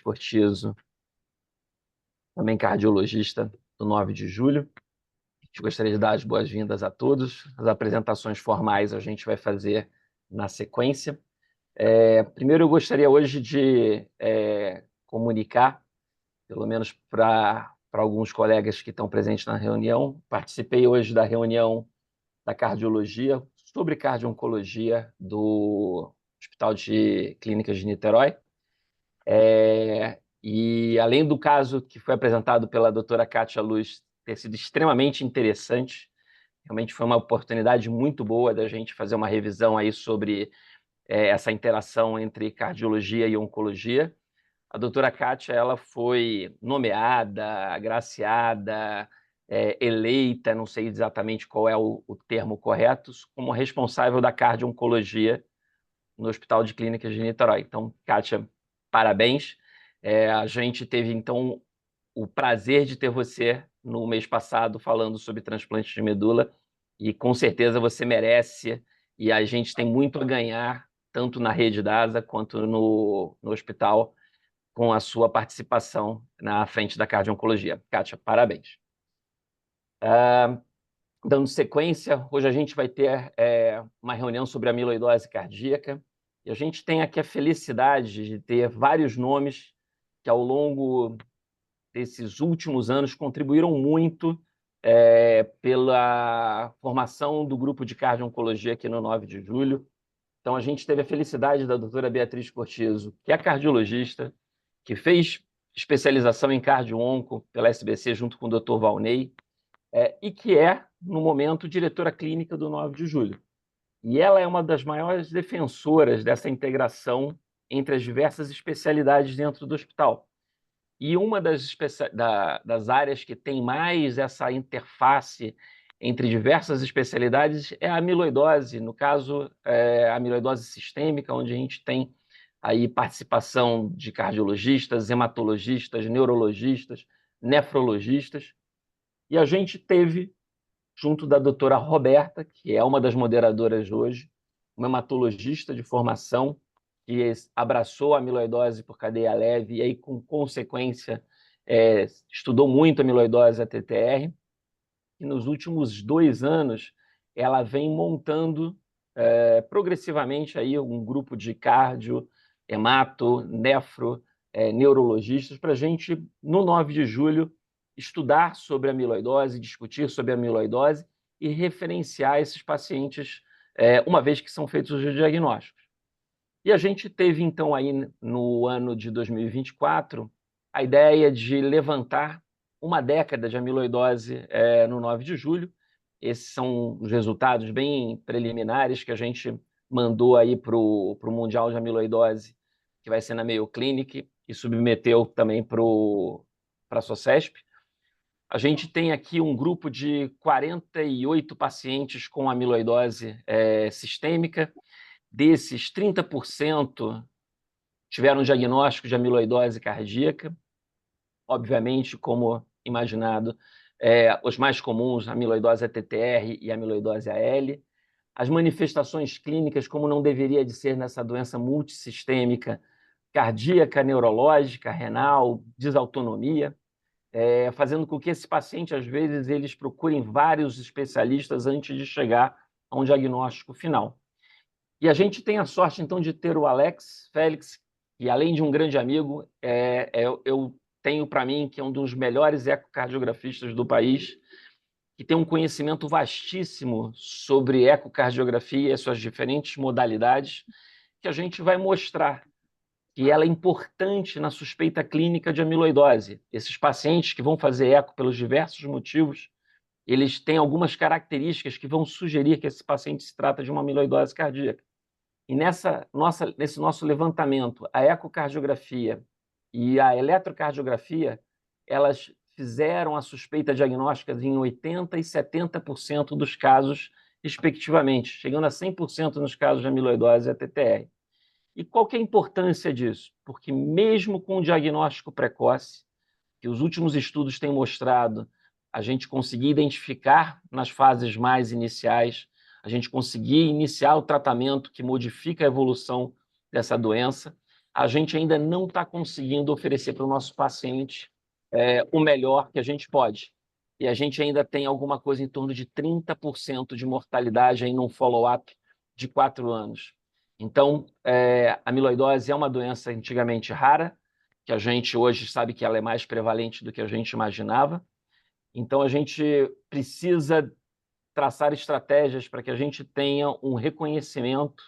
Cortizo, também cardiologista do 9 de julho. A gente gostaria de dar as boas-vindas a todos. As apresentações formais a gente vai fazer na sequência. Primeiro, eu gostaria hoje de comunicar, pelo menos para alguns colegas que estão presentes na reunião, participei hoje da reunião da cardiologia sobre cardio-oncologia do Hospital de Clínicas de Niterói. E além do caso que foi apresentado pela doutora Kátia Luz ter sido extremamente interessante, realmente foi uma oportunidade muito boa da gente fazer uma revisão aí sobre essa interação entre cardiologia e oncologia. A doutora Kátia, ela foi nomeada, agraciada, eleita, não sei exatamente qual é o termo correto, como responsável da cardio-oncologia no Hospital de Clínicas de Niterói. Então, Kátia, parabéns. A gente teve, então, o prazer de ter você no mês passado falando sobre transplante de medula e, com certeza, você merece e a gente tem muito a ganhar, tanto na rede DASA quanto no hospital, com a sua participação na frente da cardio-oncologia. Kátia, parabéns. Dando sequência, hoje a gente vai ter uma reunião sobre amiloidose cardíaca e a gente tem aqui a felicidade de ter vários nomes que, ao longo desses últimos anos, contribuíram muito pela formação do grupo de cardio-oncologia aqui no 9 de julho. Então, a gente teve a felicidade da doutora Beatriz Cortizo, que é cardiologista, que fez especialização em cardio-onco pela SBC junto com o Dr. Valnei, e que é, no momento, diretora clínica do 9 de julho. E ela é uma das maiores defensoras dessa integração entre as diversas especialidades dentro do hospital. E uma das áreas que tem mais essa interface entre diversas especialidades é a amiloidose, no caso, a amiloidose sistêmica, onde a gente tem aí participação de cardiologistas, hematologistas, neurologistas, nefrologistas. E a gente teve, junto da doutora Roberta, que é uma das moderadoras hoje, uma hematologista de formação, que abraçou a amiloidose por cadeia leve e aí, com consequência, estudou muito a amiloidose ATTR. E nos últimos 2 anos, ela vem montando progressivamente aí um grupo de cardio, hemato, nefro, neurologistas, para a gente, no 9 de julho, estudar sobre a amiloidose, discutir sobre a amiloidose e referenciar esses pacientes, uma vez que são feitos os diagnósticos. E a gente teve, então, aí no ano de 2024, a ideia de levantar uma década de amiloidose no 9 de julho. Esses são os resultados bem preliminares que a gente mandou aí para o Mundial de Amiloidose, que vai ser na Mayo Clinic, e submeteu também para a SOCESP. A gente tem aqui um grupo de 48 pacientes com amiloidose sistêmica. Desses, 30% tiveram diagnóstico de amiloidose cardíaca. Obviamente, como imaginado, os mais comuns, amiloidose ATTR e amiloidose AL. As manifestações clínicas, como não deveria de ser nessa doença multissistêmica, cardíaca, neurológica, renal, desautonomia, fazendo com que esse paciente, às vezes, eles procurem vários especialistas antes de chegar a um diagnóstico final. E a gente tem a sorte, então, de ter o Alex Félix, que, além de um grande amigo, eu tenho para mim que é um dos melhores ecocardiografistas do país, que tem um conhecimento vastíssimo sobre ecocardiografia e suas diferentes modalidades, que a gente vai mostrar que ela é importante na suspeita clínica de amiloidose. Esses pacientes que vão fazer eco pelos diversos motivos, eles têm algumas características que vão sugerir que esse paciente se trata de uma amiloidose cardíaca. E nesse nosso levantamento, a ecocardiografia e a eletrocardiografia, elas fizeram a suspeita diagnóstica em 80% e 70% dos casos, respectivamente, chegando a 100% nos casos de amiloidose e ATTR. E qual que é a importância disso? Porque mesmo com o diagnóstico precoce, que os últimos estudos têm mostrado, a gente conseguir identificar nas fases mais iniciais, a gente conseguir iniciar o tratamento que modifica a evolução dessa doença, a gente ainda não está conseguindo oferecer para o nosso paciente o melhor que a gente pode. E a gente ainda tem alguma coisa em torno de 30% de mortalidade aí num follow-up de 4 anos. Então, a amiloidose é uma doença antigamente rara, que a gente hoje sabe que ela é mais prevalente do que a gente imaginava. Então, a gente precisa traçar estratégias para que a gente tenha um reconhecimento,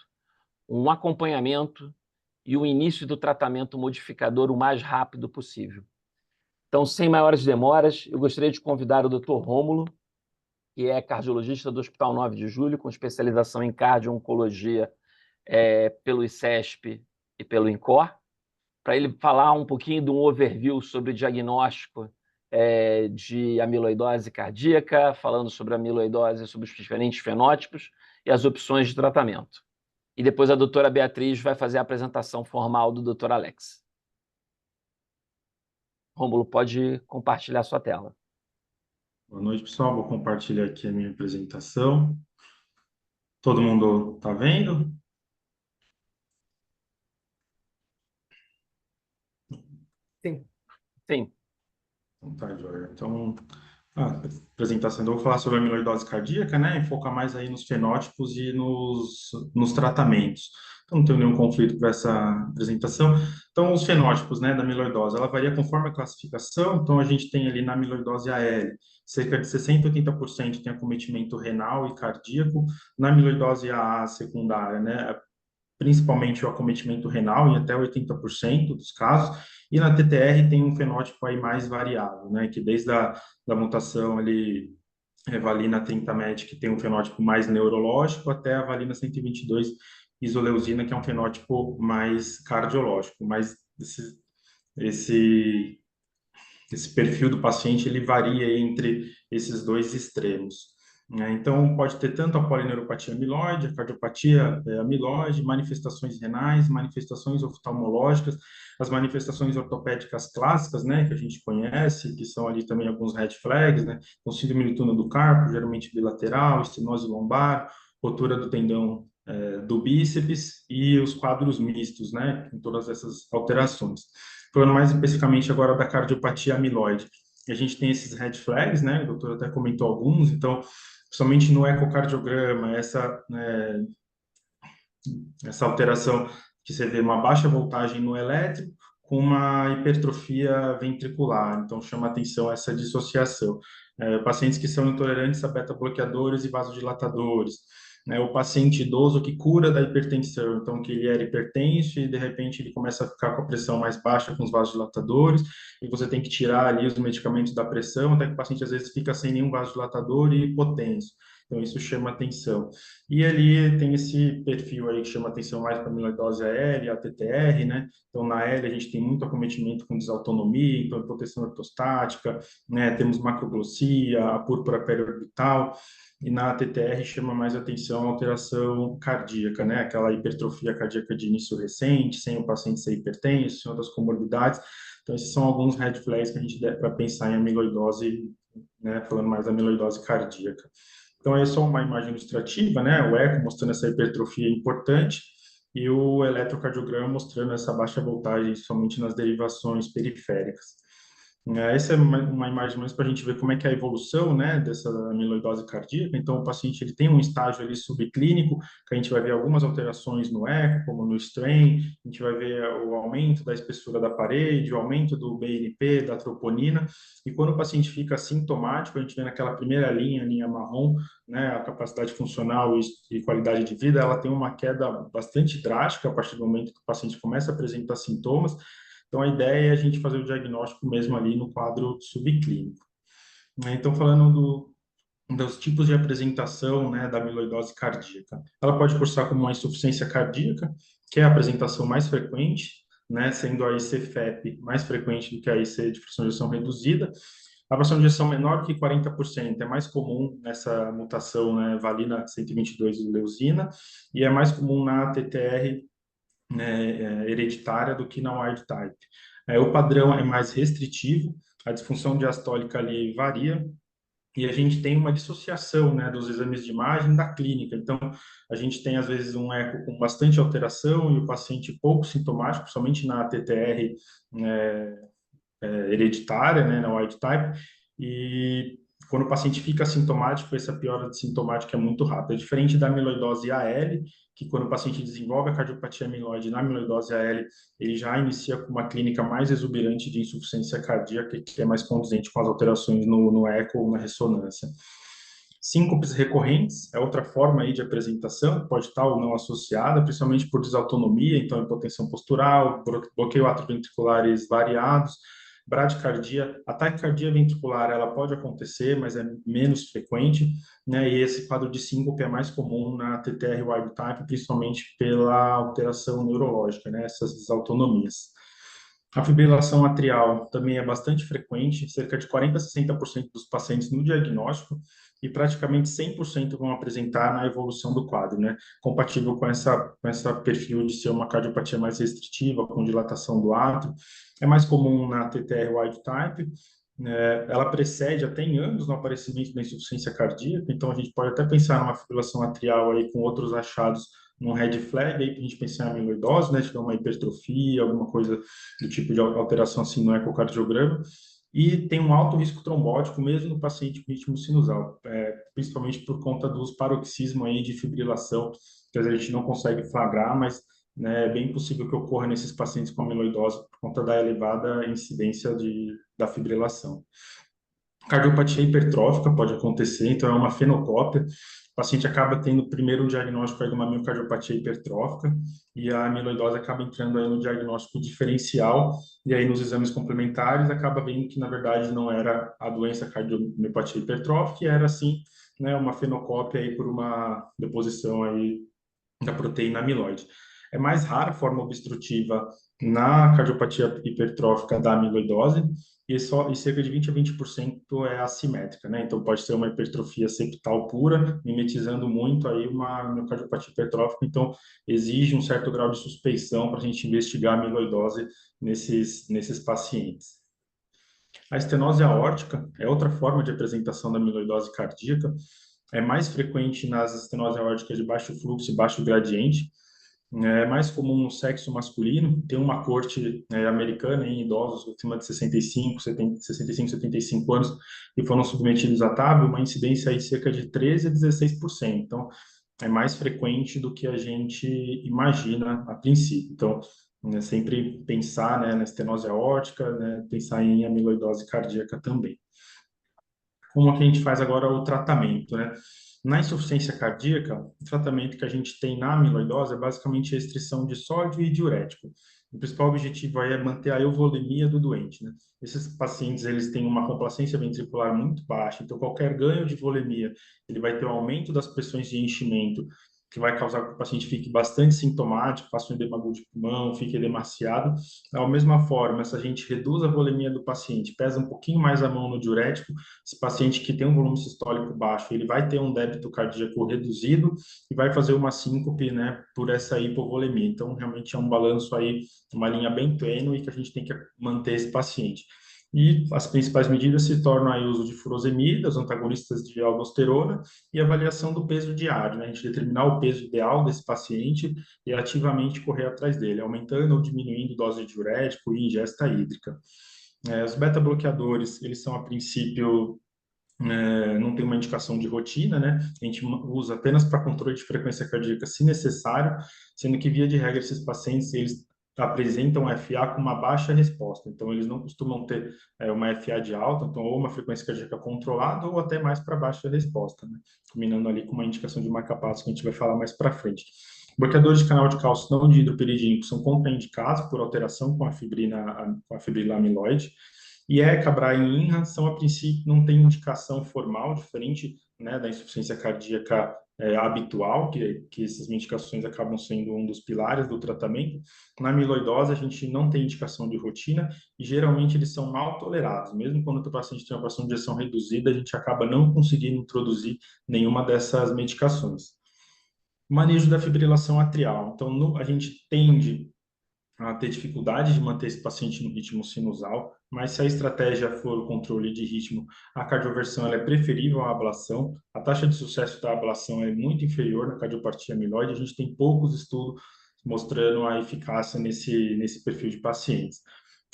um acompanhamento e o início do tratamento modificador o mais rápido possível. Então, sem maiores demoras, eu gostaria de convidar o Dr. Rômulo, que é cardiologista do Hospital 9 de Julho, com especialização em cardio-oncologia pelo ICESP e pelo INCOR, para ele falar um pouquinho de um overview sobre o diagnóstico de amiloidose cardíaca, falando sobre a amiloidose, sobre os diferentes fenótipos e as opções de tratamento. E depois a doutora Beatriz vai fazer a apresentação formal do Dr. Alex. Rômulo, pode compartilhar sua tela. Boa noite, pessoal. Vou compartilhar aqui a minha apresentação. Todo mundo está vendo? Sim. Sim. Então, tá, joia. Então, a apresentação, eu vou falar sobre a amiloidose cardíaca, né? E focar mais aí nos fenótipos e nos tratamentos. Então, não tenho nenhum conflito com essa apresentação. Então, os fenótipos, né, da amiloidose, ela varia conforme a classificação. Então, a gente tem ali na amiloidose AL, cerca de 60 a 80% tem acometimento renal e cardíaco. Na amiloidose AA secundária, né, principalmente o acometimento renal, em até 80% dos casos, e na TTR tem um fenótipo aí mais variável, né, que desde da mutação ali, valina 30-MET, que tem um fenótipo mais neurológico, até a valina 122 isoleusina, que é um fenótipo mais cardiológico, mas esse, esse perfil do paciente, ele varia entre esses dois extremos, né? Então, pode ter tanto a polineuropatia amiloide, a cardiopatia amiloide, manifestações renais, manifestações oftalmológicas, as manifestações ortopédicas clássicas, né, que a gente conhece, que são ali também alguns red flags, né, o síndrome do túnel do carpo, geralmente bilateral, estenose lombar, rotura do tendão do bíceps e os quadros mistos, né, com todas essas alterações. Falando mais especificamente agora da cardiopatia amiloide, a gente tem esses red flags, né, o doutor até comentou alguns, então, somente no ecocardiograma, essa alteração que você vê uma baixa voltagem no elétrico com uma hipertrofia ventricular, então chama atenção essa dissociação. Pacientes que são intolerantes a beta-bloqueadores e vasodilatadores, né, o paciente idoso que cura da hipertensão, então que ele era hipertenso e de repente ele começa a ficar com a pressão mais baixa com os vasodilatadores e você tem que tirar ali os medicamentos da pressão, até que o paciente às vezes fica sem nenhum vasodilatador e hipotenso. Então isso chama atenção. E ali tem esse perfil aí que chama atenção mais para a amiloidose AL, a TTR, né? Então na L a gente tem muito acometimento com desautonomia, então proteção ortostática, né? Temos macroglossia, a púrpura periorbital, e na TTR chama mais atenção a alteração cardíaca, né? Aquela hipertrofia cardíaca de início recente, sem o paciente ser hipertenso, sem outras comorbidades. Então, esses são alguns red flags que a gente deve para pensar em amiloidose, né? Falando mais da amiloidose cardíaca. Então, é só uma imagem ilustrativa, né? O eco mostrando essa hipertrofia importante e o eletrocardiograma mostrando essa baixa voltagem somente nas derivações periféricas. Essa é uma imagem mais para a gente ver como é que é a evolução, né, dessa amiloidose cardíaca. Então, o paciente ele tem um estágio ali subclínico, que a gente vai ver algumas alterações no eco, como no strain, a gente vai ver o aumento da espessura da parede, o aumento do BNP, da troponina, e quando o paciente fica assintomático, a gente vê naquela primeira linha, a linha marrom, né, a capacidade funcional e qualidade de vida, ela tem uma queda bastante drástica a partir do momento que o paciente começa a apresentar sintomas. Então, a ideia é a gente fazer o diagnóstico mesmo ali no quadro subclínico, né? Então, falando dos tipos de apresentação, né, da amiloidose cardíaca. Ela pode cursar como uma insuficiência cardíaca, que é a apresentação mais frequente, né, sendo a IC-FEP mais frequente do que a IC de fração de ejeção reduzida. A fração de ejeção menor que 40% é mais comum nessa mutação, né, valina 122 leucina, e é mais comum na TTR, né, hereditária do que na wild type. O padrão é mais restritivo, a disfunção diastólica ali varia, e a gente tem uma dissociação, né, dos exames de imagem da clínica. Então, a gente tem, às vezes, um eco com bastante alteração e o paciente pouco sintomático, somente na TTR, né, hereditária, né, na wild type, e quando o paciente fica sintomático, essa piora de sintomática é muito rápida. É diferente da amiloidose AL, que quando o paciente desenvolve a cardiopatia amiloide na amiloidose AL, ele já inicia com uma clínica mais exuberante de insuficiência cardíaca, que é mais condizente com as alterações no eco ou na ressonância. Síncopes recorrentes é outra forma aí de apresentação, pode estar ou não associada, principalmente por desautonomia, então hipotensão postural, bloqueio atrioventriculares variados, bradicardia, a taquicardia ventricular, ela pode acontecer, mas é menos frequente, né? E esse quadro de síncope é mais comum na TTR wild type, principalmente pela alteração neurológica, né? Essas desautonomias. A fibrilação atrial também é bastante frequente, cerca de 40 a 60% dos pacientes no diagnóstico e praticamente 100% vão apresentar na evolução do quadro, né? Compatível com essa perfil de ser uma cardiopatia mais restritiva, com dilatação do átrio. É mais comum na TTR wild type, né? Ela precede até em anos no aparecimento da insuficiência cardíaca, então a gente pode até pensar numa fibrilação atrial aí com outros achados num red flag aí para a gente pensar em amiloidose, né? Tiver uma hipertrofia, alguma coisa do tipo de alteração assim no ecocardiograma. E tem um alto risco trombótico mesmo no paciente com ritmo sinusal, principalmente por conta dos paroxismos aí de fibrilação, que às vezes a gente não consegue flagrar, mas né, é bem possível que ocorra nesses pacientes com amiloidose por conta da elevada incidência da fibrilação. Cardiopatia hipertrófica pode acontecer, então é uma fenocópia. O paciente acaba tendo primeiro um diagnóstico aí de uma miocardiopatia hipertrófica e a amiloidose acaba entrando aí no diagnóstico diferencial e aí nos exames complementares acaba vendo que na verdade não era a doença cardiomiopatia hipertrófica, era sim, né, uma fenocópia aí por uma deposição aí da proteína amiloide. É mais rara a forma obstrutiva na cardiopatia hipertrófica da amiloidose e cerca de 20 a 20% é assimétrica, né? Então pode ser uma hipertrofia septal pura, mimetizando muito aí uma miocardiopatia hipertrófica, então exige um certo grau de suspeição para a gente investigar a amiloidose nesses pacientes. A estenose aórtica é outra forma de apresentação da amiloidose cardíaca, é mais frequente nas estenoses aórticas de baixo fluxo e baixo gradiente, é mais comum no sexo masculino, tem uma corte americana em idosos acima de 65, 70, 65, 75 anos que foram submetidos a TAB, uma incidência aí de cerca de 13 a 16%. Então, é mais frequente do que a gente imagina a princípio. Então, sempre pensar né, na estenose aórtica, né, pensar em amiloidose cardíaca também. Como é que a gente faz agora o tratamento, né? Na insuficiência cardíaca, o tratamento que a gente tem na amiloidose é basicamente restrição de sódio e diurético. O principal objetivo aí é manter a euvolemia do doente, né? Esses pacientes, eles têm uma complacência ventricular muito baixa, então qualquer ganho de volemia, ele vai ter um aumento das pressões de enchimento, que vai causar que o paciente fique bastante sintomático, faça um edema agudo de pulmão, fique edemaciado. Da mesma forma, se a gente reduz a volemia do paciente, pesa um pouquinho mais a mão no diurético, esse paciente que tem um volume sistólico baixo, ele vai ter um débito cardíaco reduzido e vai fazer uma síncope, né, por essa hipovolemia. Então, realmente é um balanço aí, uma linha bem tênue que a gente tem que manter esse paciente. E as principais medidas se tornam aí o uso de furosemidas, antagonistas de aldosterona e avaliação do peso diário, né? A gente determinar o peso ideal desse paciente e ativamente correr atrás dele, aumentando ou diminuindo dose de diurético e ingesta hídrica. Os beta-bloqueadores, eles são, a princípio, não tem uma indicação de rotina, né? A gente usa apenas para controle de frequência cardíaca, se necessário, sendo que, via de regra, esses pacientes, eles apresentam FA com uma baixa resposta, então eles não costumam ter uma FA de alta, então ou uma frequência cardíaca controlada ou até mais para baixa resposta, né? Combinando ali com uma indicação de marca-passo que a gente vai falar mais para frente. Bloqueadores de canal de cálcio não dihidropiridínico são contraindicados por alteração com a fibrila amiloide. E ECA, BRA e INRA são, a princípio, não tem indicação formal, diferente né, da insuficiência cardíaca habitual, que essas medicações acabam sendo um dos pilares do tratamento. Na amiloidose, a gente não tem indicação de rotina e, geralmente, eles são mal tolerados. Mesmo quando o paciente tem uma fração de ejeção reduzida, a gente acaba não conseguindo introduzir nenhuma dessas medicações. Manejo da fibrilação atrial. Então, a gente tende a ter dificuldade de manter esse paciente no ritmo sinusal, mas se a estratégia for o controle de ritmo, a cardioversão ela é preferível à ablação. A taxa de sucesso da ablação é muito inferior na cardiopatia amiloide. A gente tem poucos estudos mostrando a eficácia nesse perfil de pacientes.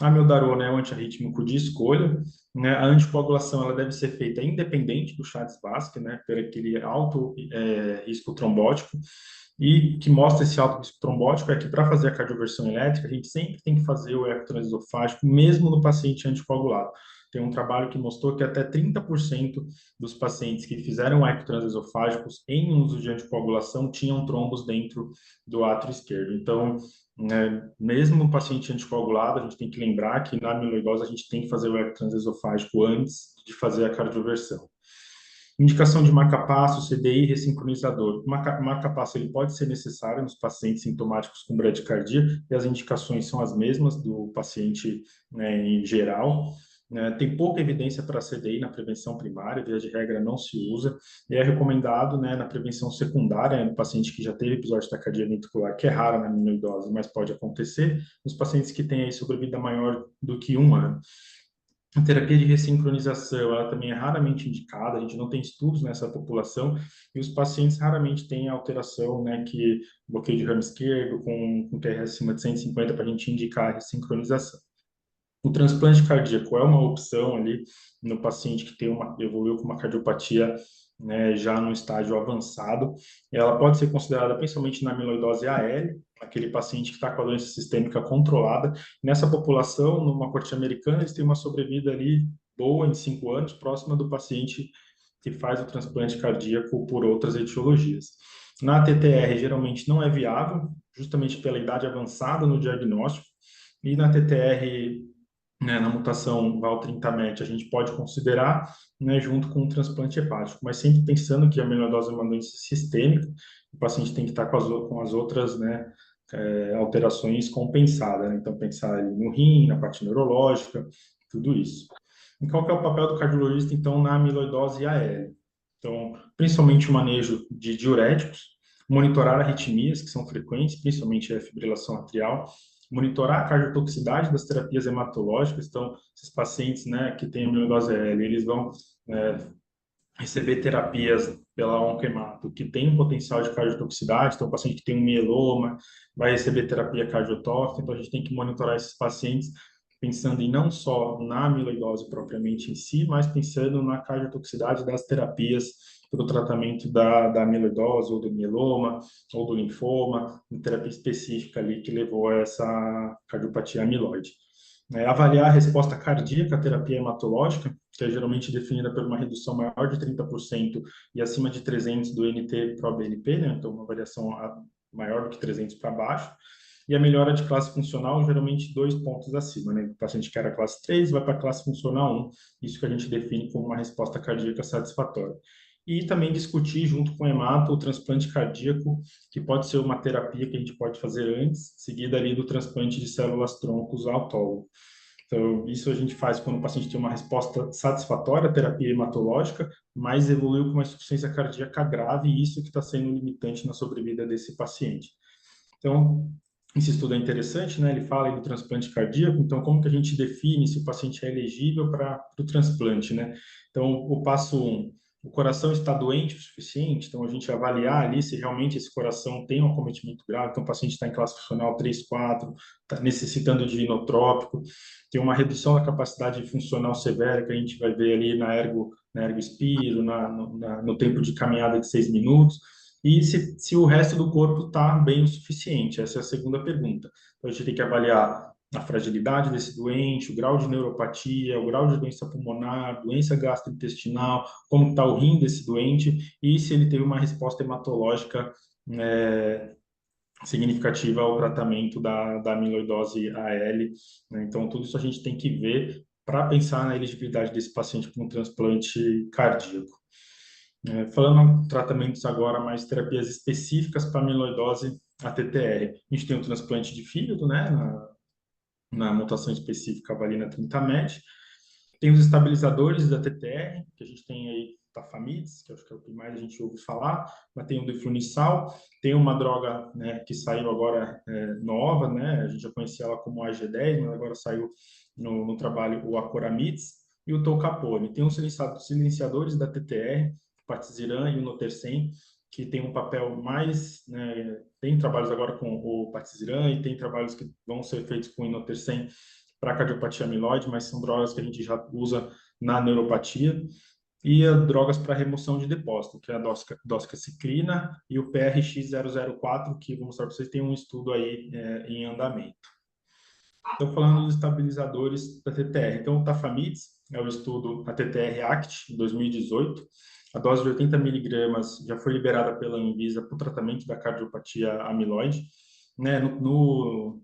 A mildarona é um antiarrítmico de escolha, né? A anticoagulação ela deve ser feita independente do Chagas-Vasque, né? Por aquele alto risco trombótico, e que mostra esse alto risco trombótico é que para fazer a cardioversão elétrica, a gente sempre tem que fazer o eco transesofágico, mesmo no paciente anticoagulado. Tem um trabalho que mostrou que até 30% dos pacientes que fizeram eco transesofágicos em uso de anticoagulação tinham trombos dentro do átrio esquerdo. Então, né, mesmo no paciente anticoagulado, a gente tem que lembrar que na amiloidose a gente tem que fazer o eco transesofágico antes de fazer a cardioversão. Indicação de marca-passo, CDI ressincronizador. O marca-passo ele pode ser necessário nos pacientes sintomáticos com bradicardia e as indicações são as mesmas do paciente, né, em geral. Tem pouca evidência para CDI na prevenção primária, via de regra não se usa, e é recomendado, né, na prevenção secundária, no paciente que já teve episódio de taquicardia ventricular, que é rara na amiloidose, mas pode acontecer, nos pacientes que têm aí sobrevida maior do que 1 ano. A terapia de ressincronização, ela também é raramente indicada, a gente não tem estudos nessa população, e os pacientes raramente têm alteração, né, que bloqueio de ramo esquerdo com QRS acima de 150 para a gente indicar a ressincronização. O transplante cardíaco é uma opção ali no paciente que evoluiu com uma cardiopatia, né, já no estágio avançado. Ela pode ser considerada principalmente na amiloidose AL, aquele paciente que está com a doença sistêmica controlada. Nessa população, numa corte americana, eles têm uma sobrevida ali boa em 5 anos, próxima do paciente que faz o transplante cardíaco por outras etiologias. Na TTR, geralmente não é viável, justamente pela idade avançada no diagnóstico, e na TTR, né, na mutação Val30MET, a gente pode considerar, né, junto com o transplante hepático, mas sempre pensando que a amiloidose é uma doença sistêmica, o paciente tem que estar com as outras, né, alterações compensadas, né? Então, pensar ali no rim, na parte neurológica, tudo isso. E qual que é o papel do cardiologista, então, na amiloidose AL? Então, principalmente o manejo de diuréticos, monitorar arritmias, que são frequentes, principalmente a fibrilação atrial, monitorar a cardiotoxicidade das terapias hematológicas. Então, esses pacientes, né, que têm amiloidose L, eles vão receber terapias pela oncohemato que tem um potencial de cardiotoxicidade. Então, o paciente que tem um mieloma vai receber terapia cardiotóxica. Então, a gente tem que monitorar esses pacientes pensando em não só na amiloidose propriamente em si, mas pensando na cardiotoxicidade das terapias para o tratamento da amiloidose, ou do mieloma, ou do linfoma, uma terapia específica ali que levou a essa cardiopatia amiloide. Avaliar a resposta cardíaca à terapia hematológica, que é geralmente definida por uma redução maior de 30% e acima de 300 do NT-proBNP, né? Então uma variação maior do que 300 para baixo. E a melhora de classe funcional, geralmente 2 pontos acima, né? O paciente que era classe 3 vai para a classe funcional 1, isso que a gente define como uma resposta cardíaca satisfatória. E também discutir, junto com o hemato, o transplante cardíaco, que pode ser uma terapia que a gente pode fazer antes, seguida ali do transplante de células troncos autólogo. Então, isso a gente faz quando o paciente tem uma resposta satisfatória à terapia hematológica, mas evoluiu com uma insuficiência cardíaca grave, e isso que está sendo limitante na sobrevida desse paciente. Então, esse estudo é interessante, né? Ele fala aí do transplante cardíaco. Então, como que a gente define se o paciente é elegível para o transplante, né? Então, o passo 1, o coração está doente o suficiente, então a gente avaliar ali se realmente esse coração tem um acometimento grave, então o paciente está em classe funcional 3, 4, está necessitando de inotrópico, tem uma redução da capacidade funcional severa que a gente vai ver ali na ergo-spiro, no tempo de caminhada de 6 minutos, e se o resto do corpo está bem o suficiente. Essa é a segunda pergunta. Então, a gente tem que avaliar a fragilidade desse doente, o grau de neuropatia, o grau de doença pulmonar, doença gastrointestinal, como está o rim desse doente e se ele teve uma resposta hematológica significativa ao tratamento da amiloidose AL, né? Então, tudo isso a gente tem que ver para pensar na elegibilidade desse paciente para um transplante cardíaco. Falando em tratamentos agora, mais terapias específicas para amiloidose ATTR. A gente tem o transplante de fígado, né, na mutação específica valina 30MET. Tem os estabilizadores da TTR, que a gente tem aí Tafamides, que acho que é o que mais a gente ouve falar, mas tem o Deflunisal, tem uma droga, né, que saiu agora nova, né, a gente já conhecia ela como AG10, mas agora saiu no trabalho o Acoramidis e o Tolcapone. Tem os silenciadores da TTR, o Patisiran e o Notersen, que tem um papel mais, né, tem trabalhos agora com o Patisiran e tem trabalhos que vão ser feitos com o Inotersen para cardiopatia amiloide, mas são drogas que a gente já usa na neuropatia, e drogas para remoção de depósito, que é a doxacicrina e o PRX004, que vou mostrar para vocês, tem um estudo aí em andamento. Estou falando dos estabilizadores da TTR. Então, o Tafamides é o estudo, a TTR ACT, em 2018. A dose de 80 miligramas já foi liberada pela Anvisa para o tratamento da cardiopatia amiloide. Né? No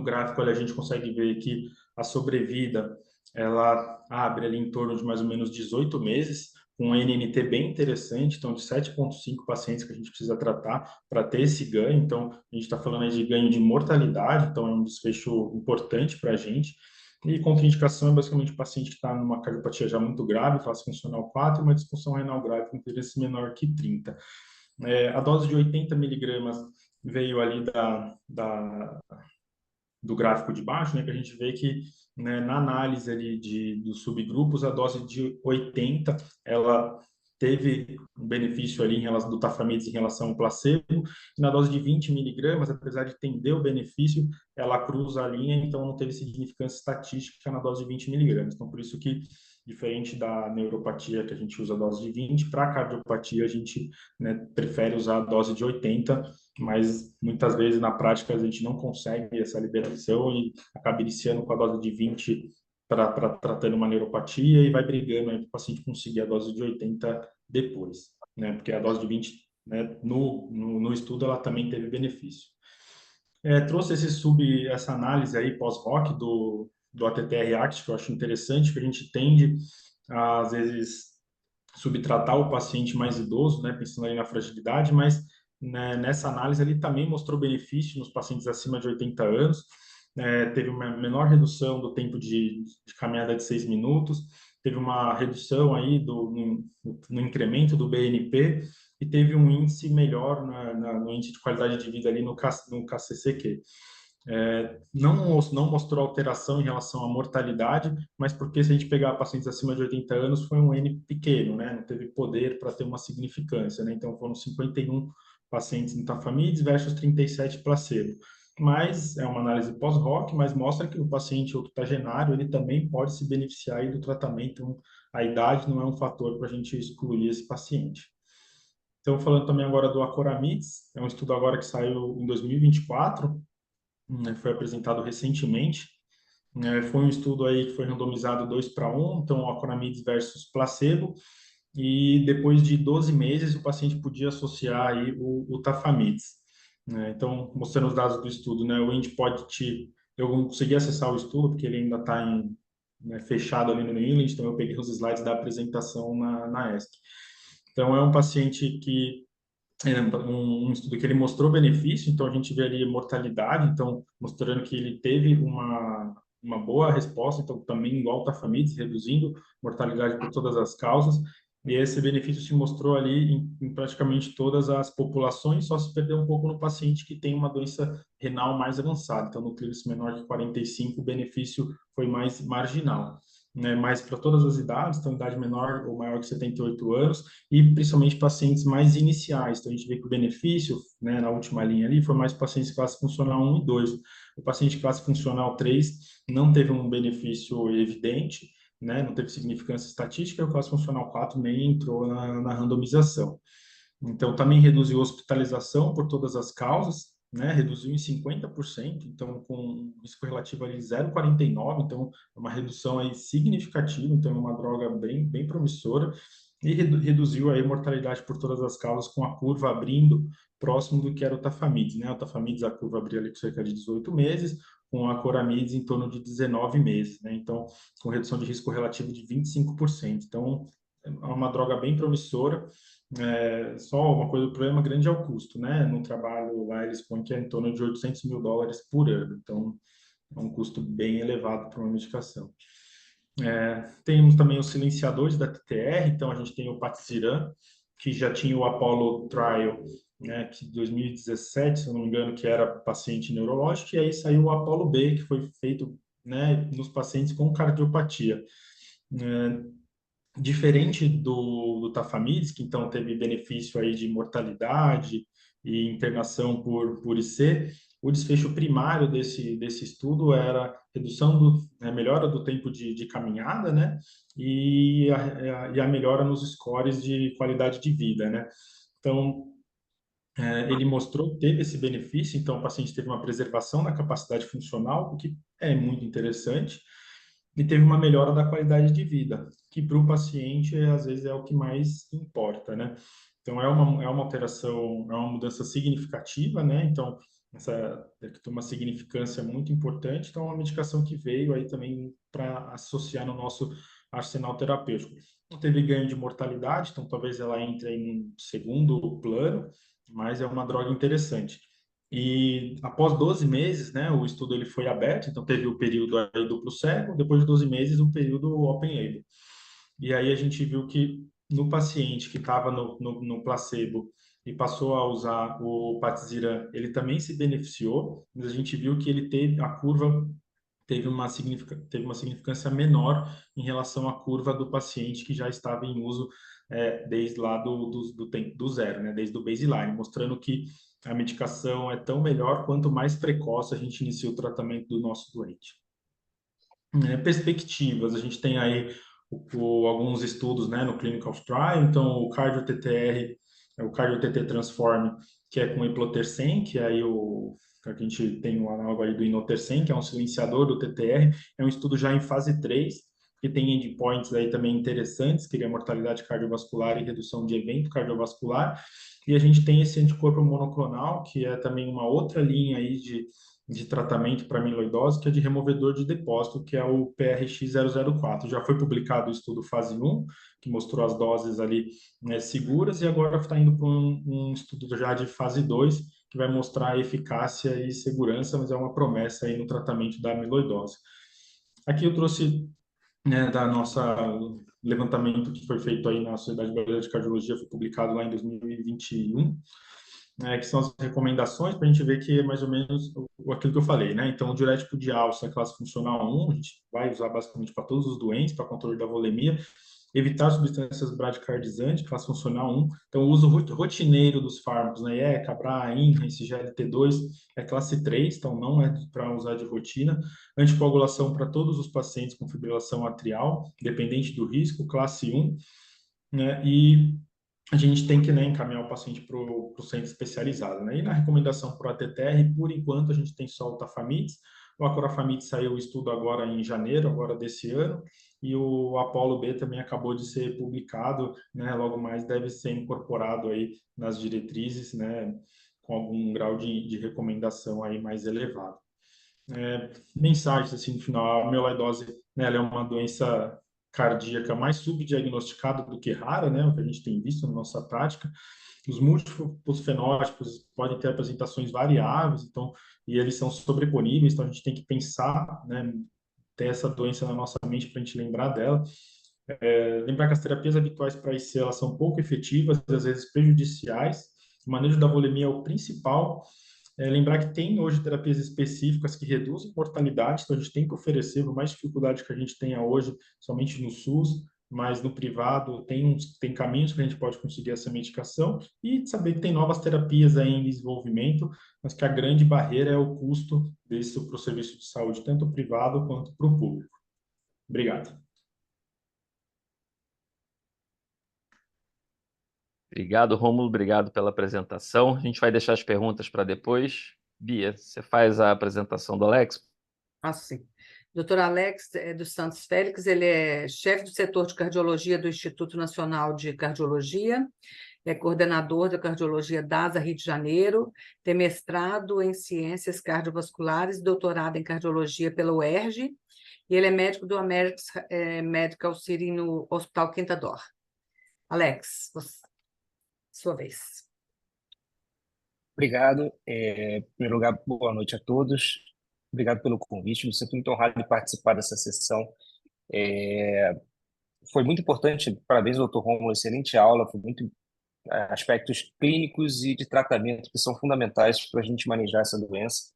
gráfico, ali, a gente consegue ver que a sobrevida ela abre ali em torno de mais ou menos 18 meses, com um NNT bem interessante, então de 7,5 pacientes que a gente precisa tratar para ter esse ganho. Então, a gente está falando aí de ganho de mortalidade, então é um desfecho importante para a gente. E contraindicação é basicamente o paciente que está numa cardiopatia já muito grave, classe funcional 4, e uma disfunção renal grave com interesse menor que 30. A dose de 80 miligramas veio ali do gráfico de baixo, né, que a gente vê que, né, na análise ali dos subgrupos, a dose de 80, ela teve um benefício ali em relação do tafamidis em relação ao placebo, e na dose de 20 miligramas, apesar de tender o benefício, ela cruza a linha, então não teve significância estatística na dose de 20 miligramas. Então, por isso que, diferente da neuropatia, que a gente usa a dose de 20, para a cardiopatia a gente, né, prefere usar a dose de 80, mas muitas vezes na prática a gente não consegue essa liberação e acaba iniciando com a dose de 20 para tratando uma neuropatia e vai brigando para o paciente conseguir a dose de 80 depois, né? Porque a dose de 20, né, no estudo, ela também teve benefício. Trouxe essa análise aí pós-hoc do ATTR-ACT, que eu acho interessante, que a gente tende a, às vezes, subtratar o paciente mais idoso, né, pensando aí na fragilidade, mas, né, nessa análise ele também mostrou benefício nos pacientes acima de 80 anos, teve uma menor redução do tempo de caminhada de 6 minutos, teve uma redução aí no incremento do BNP e teve um índice melhor no índice de qualidade de vida ali no KCCQ. Não mostrou alteração em relação à mortalidade, mas porque se a gente pegar pacientes acima de 80 anos, foi um N pequeno, né? Não teve poder para ter uma significância, né? Então foram 51 pacientes no Tafamidis versus 37 placebo. Mas é uma análise pós-hoc, mas mostra que o paciente octogenário ele também pode se beneficiar aí do tratamento. Então, a idade não é um fator para a gente excluir esse paciente. Então, falando também agora do Acoramidis, é um estudo agora que saiu em 2024, né, foi apresentado recentemente. Foi um estudo aí que foi randomizado 2:1, então Acoramidis versus placebo, e depois de 12 meses o paciente podia associar aí o Tafamidis. Então, mostrando os dados do estudo, né, o Endpoint, eu não consegui acessar o estudo porque ele ainda está fechado ali no New England, então eu peguei os slides da apresentação na ESC. Então, é um paciente que um estudo que ele mostrou benefício, então a gente vê ali mortalidade, então mostrando que ele teve uma boa resposta, então também igual o Tafamidis, reduzindo mortalidade por todas as causas, e esse benefício se mostrou ali em praticamente todas as populações, só se perdeu um pouco no paciente que tem uma doença renal mais avançada, então no tríplice menor que 45, o benefício foi mais marginal. Né, mas para todas as idades, então idade menor ou maior que 78 anos, e principalmente pacientes mais iniciais. Então, a gente vê que o benefício, né, na última linha ali, foi mais pacientes de classe funcional 1 e 2. O paciente de classe funcional 3 não teve um benefício evidente, né, não teve significância estatística, e o classe funcional 4 nem entrou na randomização. Então, também reduziu a hospitalização por todas as causas, né, reduziu em 50%, então com um risco relativo ali de 0,49, então é uma redução aí significativa, então é uma droga bem promissora, e reduziu aí a mortalidade por todas as causas com a curva abrindo próximo do que era o Tafamidis, né? O Tafamidis, a curva abria ali com cerca de 18 meses, com a Acoramidis em torno de 19 meses, né? Então, com redução de risco relativo de 25%. Então, é uma droga bem promissora. Só uma coisa, o problema grande é o custo, né? No trabalho lá eles põem que é em torno de $800 mil por ano, então é um custo bem elevado para uma medicação. Temos também os silenciadores da TTR, então a gente tem o Patisiran, que já tinha o Apollo Trial, né, que 2017, se eu não me engano, que era paciente neurológico, e aí saiu o Apollo B, que foi feito, né, nos pacientes com cardiopatia. Diferente do Tafamidis, que então teve benefício aí de mortalidade e internação por IC, o desfecho primário desse estudo era redução melhora do tempo de caminhada, né, e a melhora nos scores de qualidade de vida, né. Então, ele mostrou, teve esse benefício, então o paciente teve uma preservação da capacidade funcional, o que é muito interessante, e teve uma melhora da qualidade de vida, que para o paciente às vezes é o que mais importa, né? Então é uma alteração, é uma mudança significativa, né? Então essa tem uma significância muito importante, então é uma medicação que veio aí também para associar no nosso arsenal terapêutico. Não teve ganho de mortalidade, então talvez ela entre em um segundo plano, mas é uma droga interessante. E após 12 meses, né, o estudo ele foi aberto, então teve o período aí duplo cego, depois de 12 meses, o período open label. E aí a gente viu que no paciente que estava no placebo e passou a usar o Patisiran, ele também se beneficiou, mas a gente viu que ele teve a curva teve uma significância menor em relação à curva do paciente que já estava em uso desde lá do tempo do zero, né, desde o baseline, mostrando que a medicação é tão melhor quanto mais precoce a gente inicia o tratamento do nosso doente. Perspectivas, a gente tem aí alguns estudos, né, no Clinical Trial, então o Cardio-TTR, o Cardio-TT Transform, que é com Iplotersen, que é aí que a gente tem o análogo aí do Inotersen, que é um silenciador do TTR, é um estudo já em fase 3, que tem endpoints aí também interessantes, que é mortalidade cardiovascular e redução de evento cardiovascular, e a gente tem esse anticorpo monoclonal, que é também uma outra linha aí de tratamento para amiloidose, que é de removedor de depósito, que é o PRX004. Já foi publicado o estudo fase 1, que mostrou as doses ali, né, seguras, e agora está indo para um estudo já de fase 2, que vai mostrar eficácia e segurança, mas é uma promessa aí no tratamento da amiloidose. Aqui eu trouxe, né, da nossa levantamento que foi feito aí na Sociedade Brasileira de Cardiologia, foi publicado lá em 2021, que são as recomendações para a gente ver que é mais ou menos aquilo que eu falei, né? Então, o diurético de alça, classe funcional 1, a gente vai usar basicamente para todos os doentes, para controle da volemia, evitar substâncias bradicardizantes, classe funcional 1. Então, o uso rotineiro dos fármacos, né? ECA, BRA, INRA, SGLT2, é classe 3, então não é para usar de rotina. Anticoagulação para todos os pacientes com fibrilação atrial, dependente do risco, classe 1, né? E a gente tem que, né, encaminhar o paciente para o centro especializado, né? E na recomendação para o ATTR, por enquanto, a gente tem só o Tafamidis. O Acoramidis saiu o estudo agora em janeiro, agora desse ano, e o Apollo B também acabou de ser publicado, né? Logo mais deve ser incorporado aí nas diretrizes, né? Com algum grau de recomendação aí mais elevado. Mensagens assim no final, a amiloidose, né, ela é uma doença cardíaca mais subdiagnosticada do que rara, né, o que a gente tem visto na nossa prática. Os múltiplos fenótipos podem ter apresentações variáveis, então, e eles são sobreponíveis, então a gente tem que pensar, né, ter essa doença na nossa mente para a gente lembrar dela. Lembrar que as terapias habituais para IC elas são pouco efetivas, às vezes prejudiciais. O manejo da volemia é o principal. Lembrar que tem hoje terapias específicas que reduzem mortalidade, então a gente tem que oferecer, por mais dificuldade que a gente tenha hoje, somente no SUS, mas no privado tem caminhos que a gente pode conseguir essa medicação e saber que tem novas terapias aí em desenvolvimento, mas que a grande barreira é o custo desse para o serviço de saúde, tanto o privado quanto para o público. Obrigado. Obrigado, Rômulo. Obrigado pela apresentação. A gente vai deixar as perguntas para depois. Bia, você faz a apresentação do Alex? Sim. Dr. Alex dos Santos Félix, ele é chefe do setor de cardiologia do Instituto Nacional de Cardiologia, é coordenador da cardiologia DASA Rio de Janeiro, tem mestrado em ciências cardiovasculares e doutorado em cardiologia pela UERJ, e ele é médico do American Medical City no Hospital Quinta D'Or. Alex, sua vez. Obrigado. Em primeiro lugar, boa noite a todos. Obrigado pelo convite. Me sinto muito honrado de participar dessa sessão Foi muito importante, parabéns, doutor Rômulo, excelente aula, foi muito aspectos clínicos e de tratamento que são fundamentais para a gente manejar essa doença.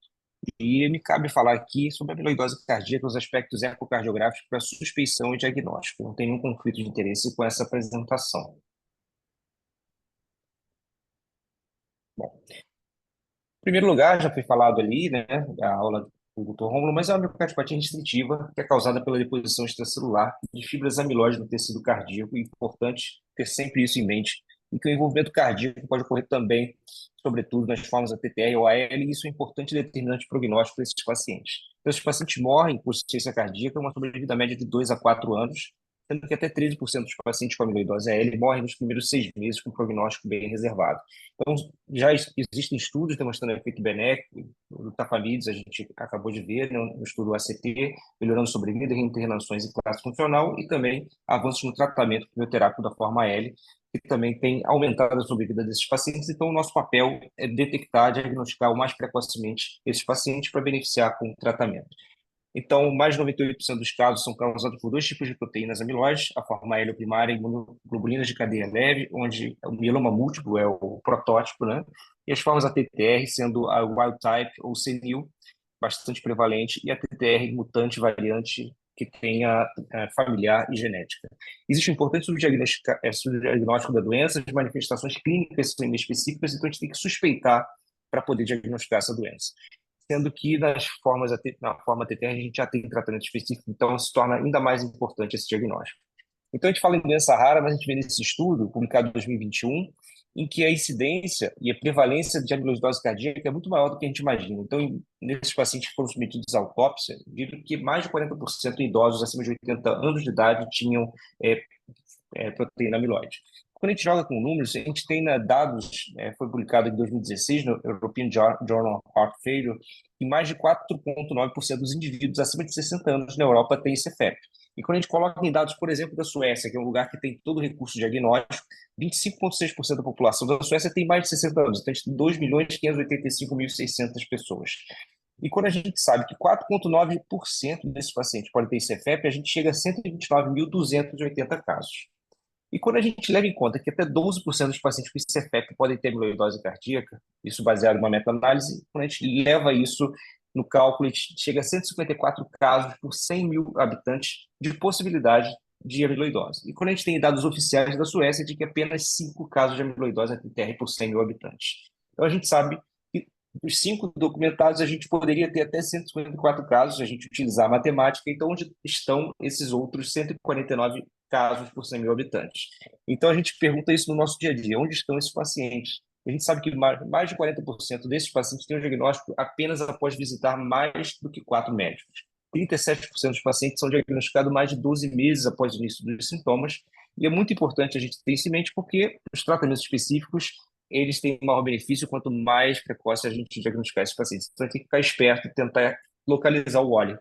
E me cabe falar aqui sobre a amiloidose cardíaca, os aspectos ecocardiográficos para suspeição e diagnóstico. Não tem nenhum conflito de interesse com essa apresentação. Bom, em primeiro lugar, já foi falado ali, né, a aula do Dr. Rômulo, mas é uma miocardiopatía restritiva que é causada pela deposição extracelular de fibras amiloide no tecido cardíaco. É importante ter sempre isso em mente, e que o envolvimento cardíaco pode ocorrer também, sobretudo nas formas ATTR ou AL, e isso é importante e determinante prognóstico para esses pacientes. Então, esses pacientes morrem por insuficiência cardíaca, uma sobrevida média de 2 a 4 anos, sendo que até 13% dos pacientes com amiloidose AL morrem nos primeiros 6 meses com prognóstico bem reservado. Então, já existem estudos demonstrando efeito benéfico. O Tafamides, a gente acabou de ver, né, no estudo ACT, melhorando sobrevida, reinternações e classe funcional, e também avanços no tratamento quimioterápico da forma L, que também tem aumentado a sobrevida desses pacientes. Então, o nosso papel é detectar, diagnosticar o mais precocemente esses pacientes para beneficiar com o tratamento. Então, mais de 98% dos casos são causados por dois tipos de proteínas amiloides, a forma L primária e imunoglobulinas de cadeia leve, onde o mieloma múltiplo é o protótipo, né? E as formas ATTR sendo a wild type ou senil, bastante prevalente, e a TTR mutante variante que tenha familiar e genética. Existe um importante subdiagnóstico da doença, as manifestações clínicas são inespecíficas, então a gente tem que suspeitar para poder diagnosticar essa doença, sendo que na forma TTR a gente já tem tratamento específico, então se torna ainda mais importante esse diagnóstico. Então a gente fala em doença rara, mas a gente vê nesse estudo, publicado em 2021, em que a incidência e a prevalência de amiloidose cardíaca é muito maior do que a gente imagina. Então, nesses pacientes que foram submetidos à autópsia, viram que mais de 40% de idosos acima de 80 anos de idade tinham proteína amiloide. Quando a gente joga com números, a gente tem dados, foi publicado em 2016 no European Journal of Heart Failure, que mais de 4,9% dos indivíduos acima de 60 anos na Europa têm esse efeito. E quando a gente coloca em dados, por exemplo, da Suécia, que é um lugar que tem todo o recurso diagnóstico, 25,6% da população da Suécia tem mais de 60 anos, então a gente tem 2.585.600 pessoas. E quando a gente sabe que 4,9% desses pacientes podem ter CFEP, a gente chega a 129.280 casos. E quando a gente leva em conta que até 12% dos pacientes com CFEP podem ter amiloidose cardíaca, isso baseado em uma meta-análise, quando a gente leva isso no cálculo, a gente chega a 154 casos por 100 mil habitantes de possibilidade de amiloidose. E quando a gente tem dados oficiais da Suécia de que apenas 5 casos de amiloidose ATTR por 100 mil habitantes. Então a gente sabe que dos 5 documentados a gente poderia ter até 154 casos, a gente utilizar a matemática, então onde estão esses outros 149 casos por 100 mil habitantes? Então a gente pergunta isso no nosso dia a dia, onde estão esses pacientes? A gente sabe que mais de 40% desses pacientes têm um diagnóstico apenas após visitar mais do que 4 médicos. 37% dos pacientes são diagnosticados mais de 12 meses após o início dos sintomas, e é muito importante a gente ter isso em mente, porque os tratamentos específicos, eles têm maior benefício quanto mais precoce a gente diagnosticar esses pacientes. Então, tem que ficar esperto e tentar localizar o óleo.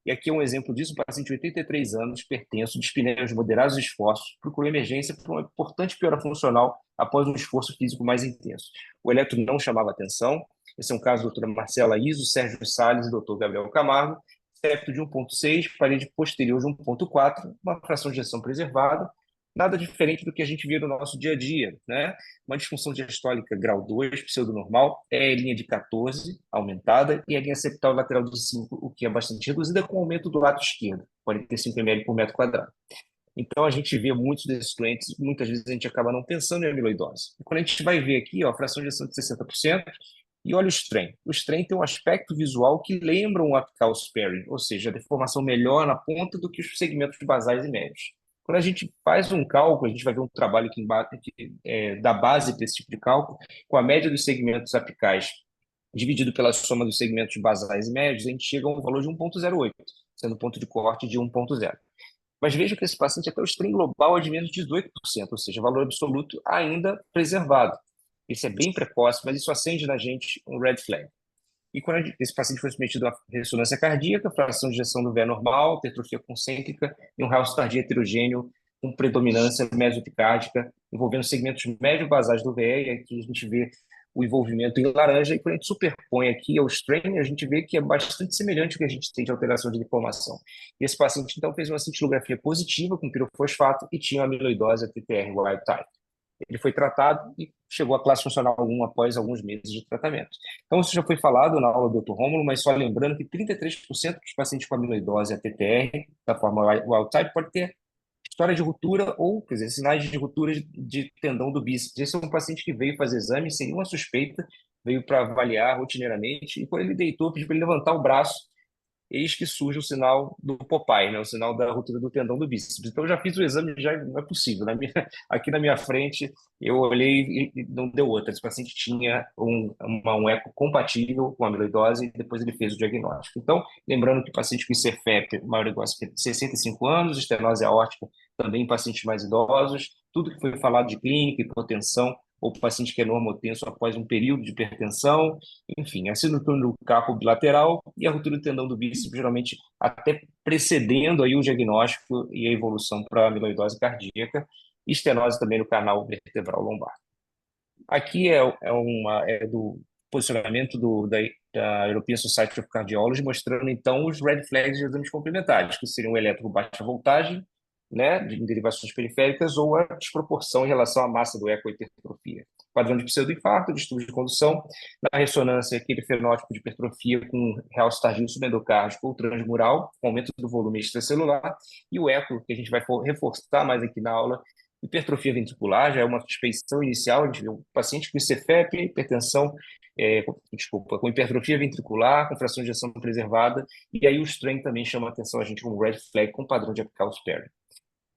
E aqui é um exemplo disso: um paciente de 83 anos, hipertenso, dispneia de moderados esforços, procurou emergência por uma importante piora funcional após um esforço físico mais intenso. O eletro não chamava atenção. Esse é um caso da doutora Marcela Iso, Sérgio Salles e doutor Gabriel Camargo. Septo de 1,6, parede posterior de 1,4, uma fração de ejeção preservada, nada diferente do que a gente vê no nosso dia a dia, né? Uma disfunção diastólica grau 2, pseudonormal, é linha de 14, aumentada, e a linha septal lateral de 5, o que é bastante reduzida, com aumento do lado esquerdo, 45 ml por metro quadrado. Então, a gente vê muitos desses doentes, muitas vezes a gente acaba não pensando em amiloidose. E quando a gente vai ver aqui, ó, a fração de ejeção de 60%, e olha o strain. O strain tem um aspecto visual que lembra um apical sparing, ou seja, a deformação melhor na ponta do que os segmentos basais e médios. Quando a gente faz um cálculo, a gente vai ver um trabalho aqui embaixo da base para esse tipo de cálculo, com a média dos segmentos apicais dividido pela soma dos segmentos basais e médios, a gente chega a um valor de 1,08, sendo o ponto de corte de 1,0. Mas veja que esse paciente, até o strain global é de menos de 18%, ou seja, valor absoluto ainda preservado. Isso é bem precoce, mas isso acende na gente um red flag. E quando esse paciente foi submetido a ressonância cardíaca, fração de ejeção do VE normal, hipertrofia concêntrica e um realce cardíaco heterogêneo com predominância mesopicárdica, envolvendo segmentos médio-basais do VE, e aqui a gente vê o envolvimento em laranja, e quando a gente superpõe aqui ao strain, a gente vê que é bastante semelhante ao que a gente tem de alteração de lipomação. E esse paciente, então, fez uma cintilografia positiva com pirofosfato e tinha amiloidose ATTR wild type. Ele foi tratado e chegou à classe funcional 1 após alguns meses de tratamento. Então, isso já foi falado na aula do Dr. Rômulo, mas só lembrando que 33% dos pacientes com amiloidose ATTR, da forma wild type, pode ter história de ruptura ou, quer dizer, sinais de ruptura de tendão do bíceps. Esse é um paciente que veio fazer exame sem nenhuma suspeita, veio para avaliar rotineiramente, e quando ele deitou, pediu para ele levantar o braço, eis que surge o sinal do Popeye, né? O sinal da ruptura do tendão do bíceps. Então, eu já fiz o exame, já não é possível. Aqui na minha frente, eu olhei e não deu outra. Esse paciente tinha um eco compatível com a amiloidose e depois ele fez o diagnóstico. Então, lembrando que o paciente com ICFEP, maior negócio, 65 anos, estenose aórtica, também em pacientes mais idosos, tudo que foi falado de clínica, hipotensão, ou paciente que é normotenso após um período de hipertensão, enfim, a síndrome do carpo bilateral e a ruptura do tendão do bíceps, geralmente até precedendo aí o diagnóstico e a evolução para a amiloidose cardíaca, e estenose também no canal vertebral lombar. Aqui é do posicionamento da European Society of Cardiology, mostrando então os red flags de exames complementares, que seriam o eletro baixa voltagem, né, de derivações periféricas, ou a desproporção em relação à massa do eco e hipertrofia. Padrão de pseudoinfarto, distúrbio de condução, na ressonância, aquele fenótipo de hipertrofia com realce tardio subendocárdico ou transmural, com aumento do volume extracelular, e o eco, que a gente vai reforçar mais aqui na aula, hipertrofia ventricular, já é uma suspeição inicial, a gente vê um paciente com ICFEP, hipertensão, com hipertrofia ventricular, com fração de ejeção preservada, e aí o strain também chama a atenção a gente como red flag com padrão de apical sparing.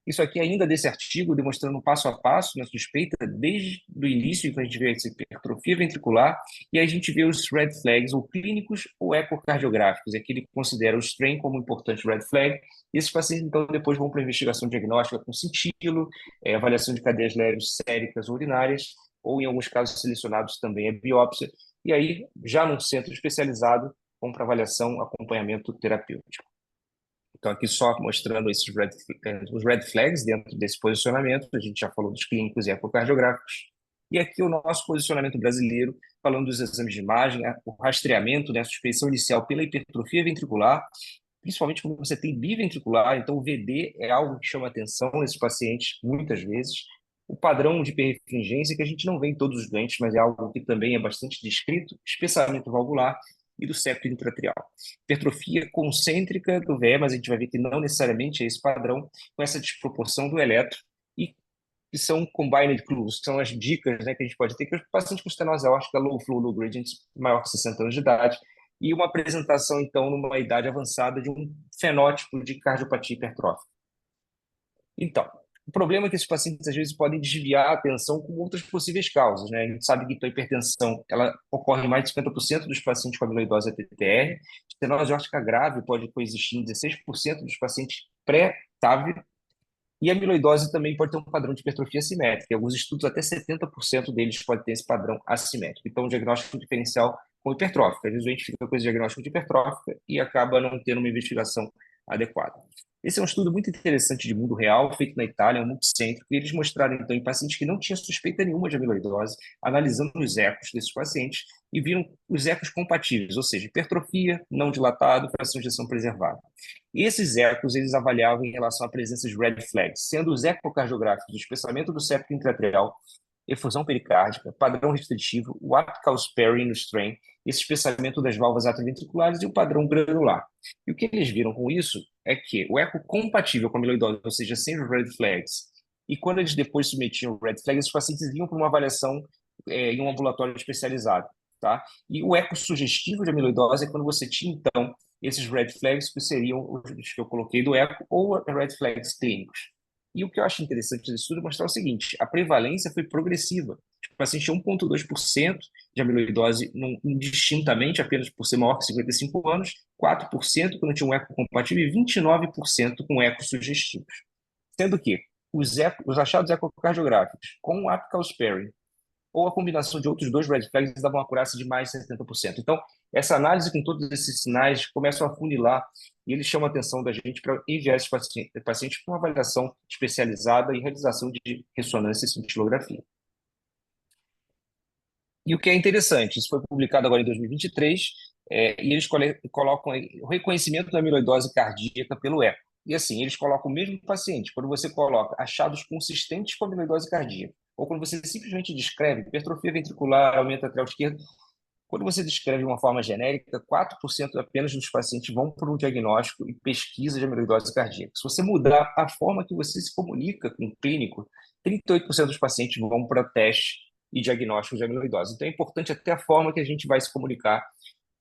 Isso aqui ainda desse artigo, demonstrando um passo a passo na suspeita, desde o início, quando a gente vê essa hipertrofia ventricular, e aí a gente vê os red flags, ou clínicos ou ecocardiográficos, é que ele considera o strain como um importante red flag, e esses pacientes, então, depois vão para a investigação diagnóstica com cintilo, avaliação de cadeias leves séricas ou urinárias, ou em alguns casos selecionados também é biópsia, e aí, já num centro especializado, vão para avaliação, acompanhamento terapêutico. Então, aqui só mostrando os red flags dentro desse posicionamento, a gente já falou dos clínicos e ecocardiográficos. E aqui o nosso posicionamento brasileiro, falando dos exames de imagem, o rastreamento, né, a suspeição inicial pela hipertrofia ventricular, principalmente quando você tem biventricular, então o VD é algo que chama atenção nesses pacientes, muitas vezes. O padrão de hiperrefringência, que a gente não vê em todos os doentes, mas é algo que também é bastante descrito, espessamento valvular, e do septo intratrial. Hipertrofia concêntrica do VE, mas a gente vai ver que não necessariamente é esse padrão, com essa desproporção do eletro, e que são combined clues, que são as dicas, né, que a gente pode ter, que os pacientes com estenose aórtica low flow, low gradient, maior que 60 anos de idade, e uma apresentação, então, numa idade avançada de um fenótipo de cardiopatia hipertrófica. Então, o problema é que esses pacientes, às vezes, podem desviar a atenção com outras possíveis causas, né? A gente sabe que a hipertensão ela ocorre em mais de 50% dos pacientes com amiloidose ATTR. Estenose aórtica grave pode coexistir em 16% dos pacientes pré-TAV. E a amiloidose também pode ter um padrão de hipertrofia assimétrica. Em alguns estudos, até 70% deles pode ter esse padrão assimétrico. Então, o diagnóstico diferencial com hipertrófica. Às vezes, a gente fica com esse diagnóstico de hipertrófica e acaba não tendo uma investigação adequada. Esse é um estudo muito interessante de mundo real, feito na Itália, multicêntrico, e eles mostraram, então, em pacientes que não tinham suspeita nenhuma de amiloidose, analisando os ecos desses pacientes, e viram os ecos compatíveis, ou seja, hipertrofia, não dilatado, fração de ejeção preservada. E esses ecos, eles avaliavam em relação à presença de red flags, sendo os ecocardiográficos, o espessamento do septo intraarterial, efusão pericárdica, padrão restritivo, o apical sparing no strain, esse espessamento das válvulas atrioventriculares e o padrão granular. E o que eles viram com isso é que o eco compatível com a amiloidose, ou seja, sem os red flags, e quando eles depois submetiam o red flag, esses pacientes vinham para uma avaliação em um ambulatório especializado. Tá? E o eco sugestivo de amiloidose é quando você tinha, então, esses red flags que seriam os que eu coloquei do eco ou red flags clínicos. E o que eu acho interessante desse estudo é mostrar o seguinte: a prevalência foi progressiva. O paciente tinha 1,2% de amiloidose indistintamente, apenas por ser maior que 55 anos, 4% quando tinha um eco compatível e 29% com eco sugestivos. Sendo que os achados ecocardiográficos com apical sparing ou a combinação de outros dois red flags davam uma acurácia de mais de 70%. Então, essa análise com todos esses sinais começam a funilar e eles chamam a atenção da gente para enviar esses pacientes para uma avaliação especializada e realização de ressonância e cintilografia. E o que é interessante, isso foi publicado agora em 2023, e eles colocam aí o reconhecimento da amiloidose cardíaca pelo eco. E assim, eles colocam o mesmo paciente, quando você coloca achados consistentes com amiloidose cardíaca, ou quando você simplesmente descreve hipertrofia ventricular, aumento atrial esquerdo, quando você descreve de uma forma genérica, 4% apenas dos pacientes vão por um diagnóstico e pesquisa de amiloidose cardíaca. Se você mudar a forma que você se comunica com o clínico, 38% dos pacientes vão para teste e diagnóstico de amiloidose. Então, é importante até a forma que a gente vai se comunicar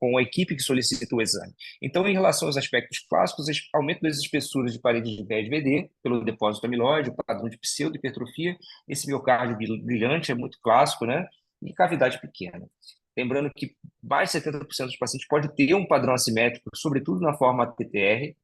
com a equipe que solicita o exame. Então, em relação aos aspectos clássicos, aumento das espessuras de paredes de VSBD pelo depósito amiloide, o padrão de pseudohipertrofia, esse miocárdio brilhante é muito clássico, né? E cavidade pequena. Lembrando que mais de 70% dos pacientes pode ter um padrão assimétrico, sobretudo na forma TTR,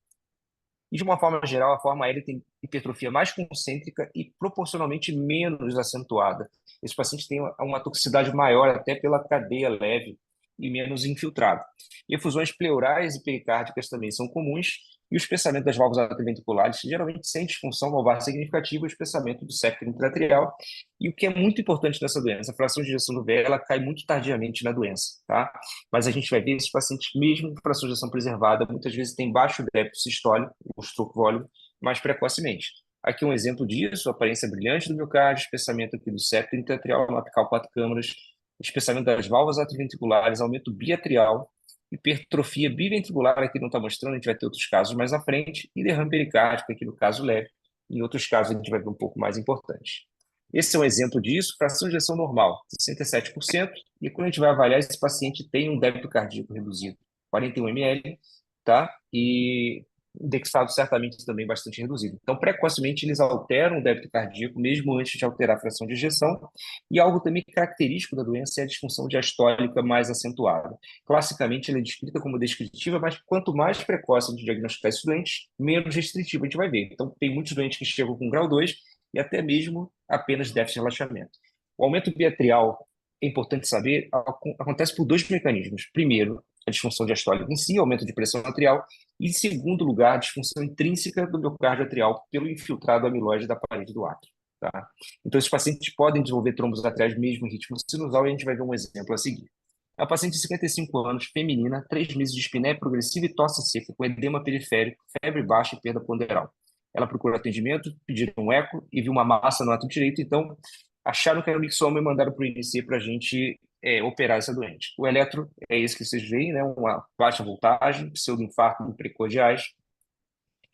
e de uma forma geral, a forma L tem hipertrofia mais concêntrica e proporcionalmente menos acentuada. Esses pacientes têm uma toxicidade maior até pela cadeia leve e menos infiltrada. Efusões pleurais e pericárdicas também são comuns, e o espessamento das válvulas atrioventriculares, geralmente sem disfunção valvar significativa, o espessamento do septo intraarterial. E o que é muito importante nessa doença, a fração de ejeção do VE, ela cai muito tardiamente na doença, tá? Mas a gente vai ver esses pacientes, mesmo com fração de ejeção preservada, muitas vezes têm baixo débito sistólico, o stroke volume, mais precocemente. Aqui um exemplo disso, a aparência brilhante do miocárdio, espessamento aqui do septo intraarterial, no apical 4 câmaras, espessamento das válvulas atrioventriculares, aumento biatrial, hipertrofia biventricular, aqui não está mostrando, a gente vai ter outros casos mais à frente, e derrame pericárdico, aqui no caso leve, em outros casos a gente vai ver um pouco mais importante. Esse é um exemplo disso, fração de ejeção normal, 67%, e quando a gente vai avaliar, esse paciente tem um débito cardíaco reduzido, 41 ml, tá? E indexado certamente também bastante reduzido. Então, precocemente, eles alteram o débito cardíaco, mesmo antes de alterar a fração de ejeção, e algo também característico da doença é a disfunção diastólica mais acentuada. Classicamente, ela é descrita como descritiva, mas quanto mais precoce a gente diagnosticar esses doentes, menos restritiva a gente vai ver. Então, tem muitos doentes que chegam com grau 2 e até mesmo apenas déficit de relaxamento. O aumento biatrial, é importante saber, acontece por dois mecanismos. Primeiro, a disfunção diastólica em si, aumento de pressão atrial, e, em segundo lugar, a disfunção intrínseca do miocárdio atrial pelo infiltrado amiloide da parede do átrio. Tá? Então, esses pacientes podem desenvolver trombos atriais mesmo em ritmo sinusal, e a gente vai ver um exemplo a seguir. A paciente de 55 anos, feminina, 3 meses de espinéia progressiva e tosse seca, com edema periférico, febre baixa e perda ponderal. Ela procurou atendimento, pediram um eco e viu uma massa no ato direito, então acharam que era mixoma e mandaram para o INC para a gente operar essa doente. O eletro é esse que vocês veem, né? Uma baixa voltagem, pseudoinfarto precordiais,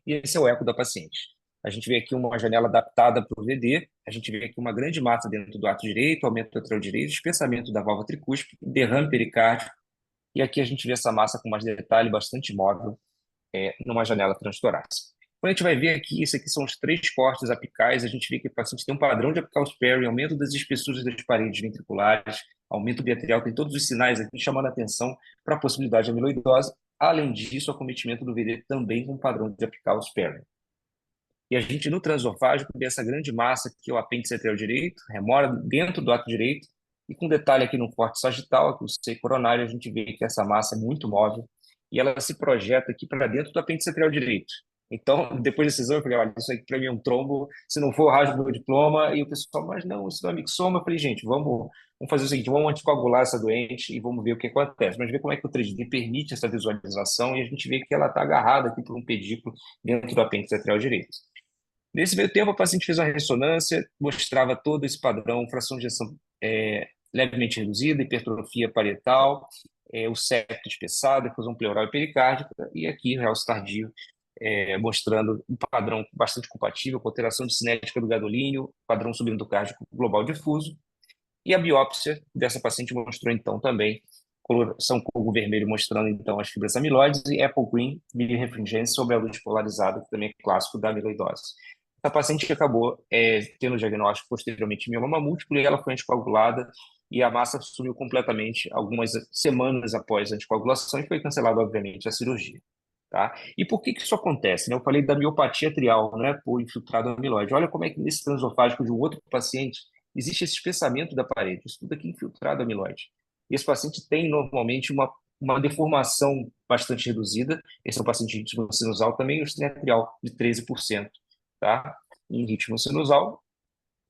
e esse é o eco da paciente. A gente vê aqui uma janela adaptada para o VD, a gente vê aqui uma grande massa dentro do ato direito, aumento do atrial direito, espessamento da válvula tricúspide, derrame pericárdico, e aqui a gente vê essa massa com mais detalhe, bastante móvel, numa janela transtorácica. Quando a gente vai ver aqui, esses aqui são os 3 cortes apicais, a gente vê que o paciente tem um padrão de apical sparing, aumento das espessuras das paredes ventriculares, aumento biatrial, tem todos os sinais aqui chamando a atenção para a possibilidade de amiloidose. Além disso, o acometimento do VD também com padrão de apical sparing. E a gente, no transesofágico, vê essa grande massa que é o apêndice atrial direito, remora dentro do ato direito, e com detalhe aqui no corte sagital, aqui o seio coronário, a gente vê que essa massa é muito móvel, e ela se projeta aqui para dentro do apêndice atrial direito. Então, depois desse exame, eu falei, olha, isso aqui para mim é um trombo, se não for, rasgo meu diploma, e o pessoal, mas não, isso não é mixoma. Eu falei, gente, vamos fazer o seguinte, vamos anticoagular essa doente e vamos ver o que acontece. Mas ver como é que o 3D permite essa visualização, e a gente vê que ela está agarrada aqui por um pedículo dentro do apêndice atrial direito. Nesse meio tempo, a paciente fez uma ressonância, mostrava todo esse padrão, fração de ejeção levemente reduzida, hipertrofia parietal, o septo espessado, efusão pleural e pericárdica, e aqui realce tardio, mostrando um padrão bastante compatível com alteração de cinética do gadolínio, padrão subendocárdico global difuso, e a biópsia dessa paciente mostrou, então, também coloração com o vermelho mostrando, então, as fibras amiloides, e apple green, birefringência sobre a luz polarizada, que também é clássico da amiloidose. Essa paciente acabou tendo diagnóstico posteriormente de mieloma múltiplo, e ela foi anticoagulada, e a massa sumiu completamente algumas semanas após a anticoagulação, e foi cancelada, obviamente, a cirurgia. Tá? E por que isso acontece? Né? Eu falei da miopatia atrial, né, por infiltrado amiloide. Olha como é que nesse transesofágico de um outro paciente existe esse espessamento da parede, isso tudo aqui infiltrado amiloide. E esse paciente tem normalmente uma deformação bastante reduzida. Esse é um paciente de ritmo sinusal também, o estresse atrial de 13%, tá? Em ritmo sinusal,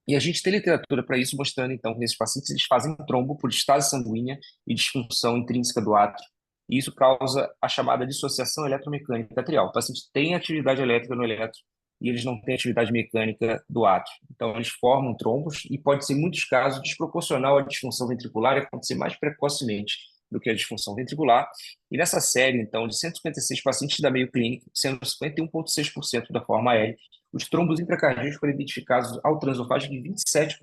E a gente tem literatura para isso, mostrando, então, que nesses pacientes eles fazem trombo por estase sanguínea e disfunção intrínseca do átrio. E isso causa a chamada dissociação eletromecânica atrial. O paciente tem atividade elétrica no eletro e eles não têm atividade mecânica do átrio. Então, eles formam trombos e pode ser, em muitos casos, desproporcional à disfunção ventricular e acontecer mais precocemente do que a disfunção ventricular. E nessa série, então, de 156 pacientes da Mayo Clinic, sendo 51,6% da forma L, os trombos intracardíacos foram identificados ao transofágico de 27%,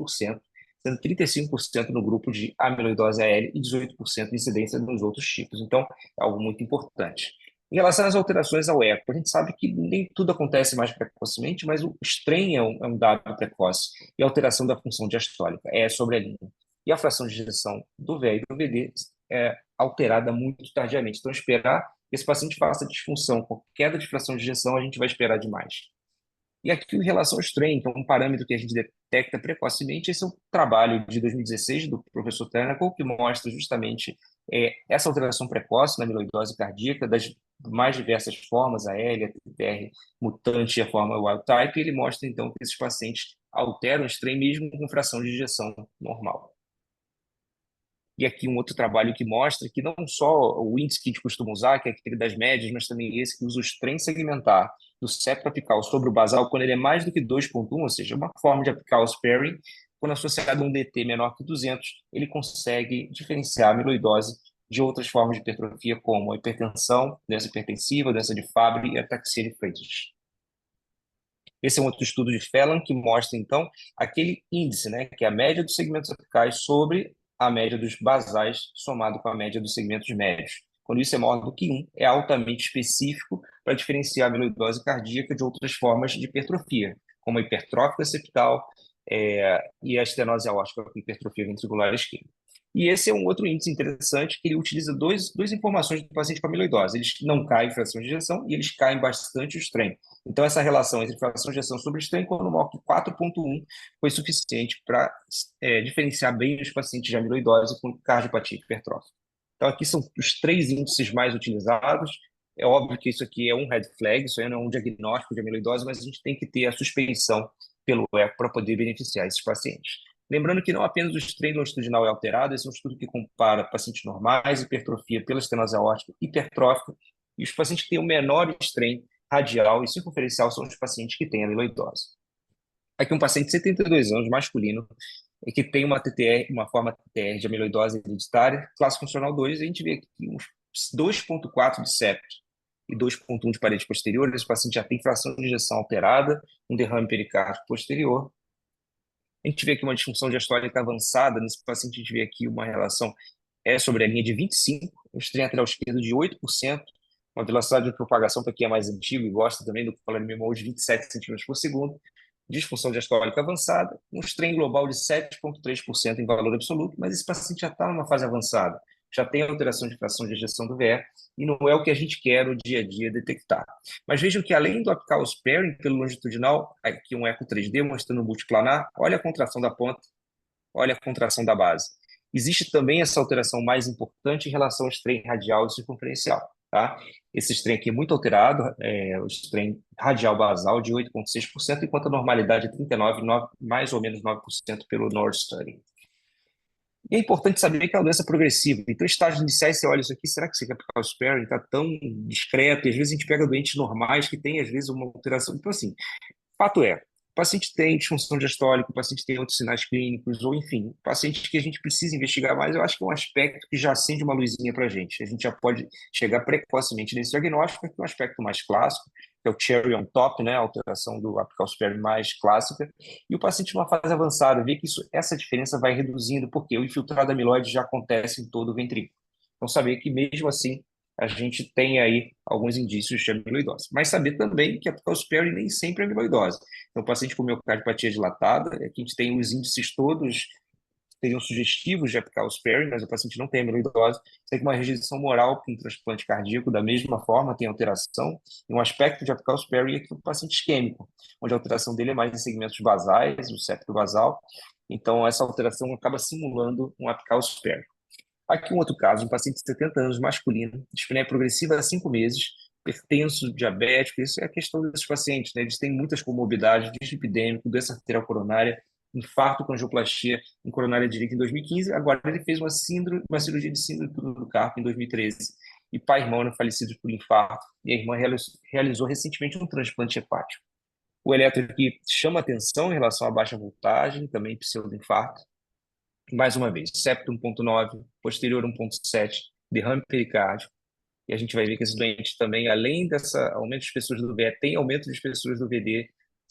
sendo 35% no grupo de amiloidose AL e 18% de incidência nos outros tipos. Então, é algo muito importante. Em relação às alterações ao eco, a gente sabe que nem tudo acontece mais precocemente, mas o strain é um dado precoce, e a alteração da função diastólica é sobre a linha. E a fração de ejeção do VE e do VD é alterada muito tardiamente. Então, esperar que esse paciente faça disfunção com queda de fração de ejeção, a gente vai esperar demais. E aqui, em relação ao strain, que é um parâmetro que a gente detecta precocemente, esse é um trabalho de 2016 do professor Ternacol, que mostra justamente essa alteração precoce na amiloidose cardíaca das mais diversas formas, a L, a TTR mutante e a forma wild type, e ele mostra, então, que esses pacientes alteram o strain mesmo com fração de ejeção normal. E aqui um outro trabalho que mostra que não só o índice que a gente costuma usar, que é aquele das médias, mas também esse que usa o strain segmentar do septo apical sobre o basal, quando ele é mais do que 2,1, ou seja, uma forma de apical sparing, quando associado a um DT menor que 200, ele consegue diferenciar a amiloidose de outras formas de hipertrofia, como a hipertensão, doença hipertensiva, doença de Fabry e ataxia de Friedreich. Esse é um outro estudo de Phelan que mostra, então, aquele índice, né, que é a média dos segmentos apicais sobre a média dos basais somado com a média dos segmentos médios. Quando isso é maior do que 1, é altamente específico para diferenciar a amiloidose cardíaca de outras formas de hipertrofia, como a hipertrófica septal e a estenose aórtica com hipertrofia ventricular isquêmica. E esse é um outro índice interessante, que ele utiliza duas informações do paciente com amiloidose. Eles não caem em fração de ejeção e eles caem bastante o strain. Então, essa relação entre fração de ejeção sobre strain, quando maior que 4,1, foi suficiente para diferenciar bem os pacientes de amiloidose com cardiopatia hipertrófica. Então, aqui são os 3 índices mais utilizados. É óbvio que isso aqui é um red flag, isso aí não é um diagnóstico de amiloidose, mas a gente tem que ter a suspeição pelo eco para poder beneficiar esses pacientes. Lembrando que não apenas o strain longitudinal é alterado, esse é um estudo que compara pacientes normais, hipertrofia pela estenose aórtica hipertrófica, e os pacientes que têm o menor strain radial e circunferencial são os pacientes que têm amiloidose. Aqui um paciente de 72 anos, masculino, que tem uma TTR, uma forma TTR de amiloidose hereditária, classe funcional 2, a gente vê aqui uns 2,4 de septo e 2,1 de parede posterior. Esse paciente já tem fração de ejeção alterada, um derrame pericárdico posterior. A gente vê aqui uma disfunção diastólica avançada. Nesse paciente, a gente vê aqui uma relação sobre a linha de 25, o strain atrial esquerdo de 8%, uma velocidade de propagação, para quem é mais antigo e gosta também do Polar-MMO, de 27 centímetros por segundo, disfunção diastólica avançada, um strain global de 7,3% em valor absoluto, mas esse paciente já está numa fase avançada, já tem alteração de fração de ejeção do VE, e não é o que a gente quer no dia a dia detectar. Mas vejam que, além do apical sparing pelo longitudinal, aqui um eco 3D mostrando o multiplanar, olha a contração da ponta, olha a contração da base. Existe também essa alteração mais importante em relação ao strain radial e circunferencial. Tá? Esse strain aqui é muito alterado, o strain radial basal de 8,6%, enquanto a normalidade é 39%, mais ou menos 9% pelo North Study. E é importante saber que é uma doença progressiva. Então, estágios iniciais, você olha isso aqui, será que esse apical sparing está tão discreto? E às vezes a gente pega doentes normais que têm, às vezes, uma alteração. Então, assim, fato é, o paciente tem disfunção diastólica, o paciente tem outros sinais clínicos, ou enfim, pacientes que a gente precisa investigar mais, eu acho que é um aspecto que já acende uma luzinha para a gente. A gente já pode chegar precocemente nesse diagnóstico, que é um aspecto mais clássico, que é o cherry on top, né, a alteração do apical sparing mais clássica, e o paciente numa fase avançada vê que essa diferença vai reduzindo, porque o infiltrado amiloide já acontece em todo o ventrículo. Então, saber que mesmo assim, a gente tem aí alguns indícios de amiloidose. Mas saber também que a apical sparing nem sempre é amiloidose. Então, o paciente com miocardiopatia dilatada, aqui a gente tem os índices todos, seriam sugestivos de apical sparing, mas o paciente não tem amiloidose. Tem uma rejeição moral com transplante cardíaco, da mesma forma, tem alteração. E um aspecto de apical sparing é que o paciente isquêmico, onde a alteração dele é mais em segmentos basais, o septo basal. Então, essa alteração acaba simulando um apical sparing. Aqui um outro caso, um paciente de 70 anos, masculino, dispneia progressiva há 5 meses, hipertenso, diabético. Isso é a questão desses pacientes, né? Eles têm muitas comorbidades, dislipidêmico, doença arterial coronária, infarto com angioplastia em coronária direita em 2015, agora ele fez uma cirurgia de síndrome do túnel do carpo em 2013. E pai e irmão eram falecidos por infarto, e a irmã realizou recentemente um transplante hepático. O eletro aqui chama atenção em relação à baixa voltagem, também pseudoinfarto. Mais uma vez, septo 1.9, posterior 1.7, derrame pericárdio. E a gente vai ver que esses doentes também, além dessa aumento de espessuras do VE, tem aumento de espessuras do VD,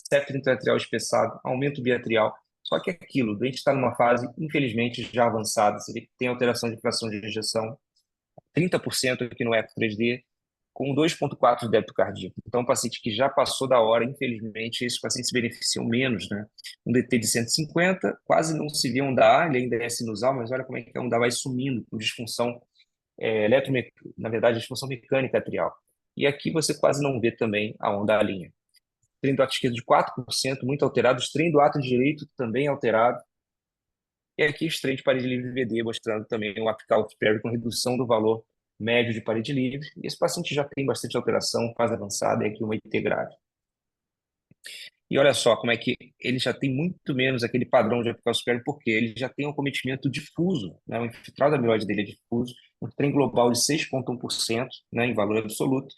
septo intraarterial espessado, aumento biatrial. Só que é aquilo, o doente está numa fase, infelizmente, já avançada. Você vê que tem alteração de fração de ejeção, 30% aqui no eco 3D, com 2,4 de débito cardíaco. Então, um paciente que já passou da hora, infelizmente, esses pacientes se beneficiam menos, né? Um DT de 150, quase não se vê onda A, ele ainda é sinusal, mas olha como é que a onda A vai sumindo, com disfunção na verdade, disfunção mecânica atrial. E aqui você quase não vê também a onda A linha. Trem do ato esquerdo de 4%, muito alterado, os trem do ato direito também alterado. E aqui os trem de parede livre VD, mostrando também o apical superior com redução do valor médio de parede livre. E esse paciente já tem bastante alteração, fase avançada, e aqui uma IT grave. E olha só como é que ele já tem muito menos aquele padrão de apical superior, porque ele já tem um acometimento difuso, né? O infiltrado amiloide dele é difuso, um trem global de 6,1%, né, em valor absoluto,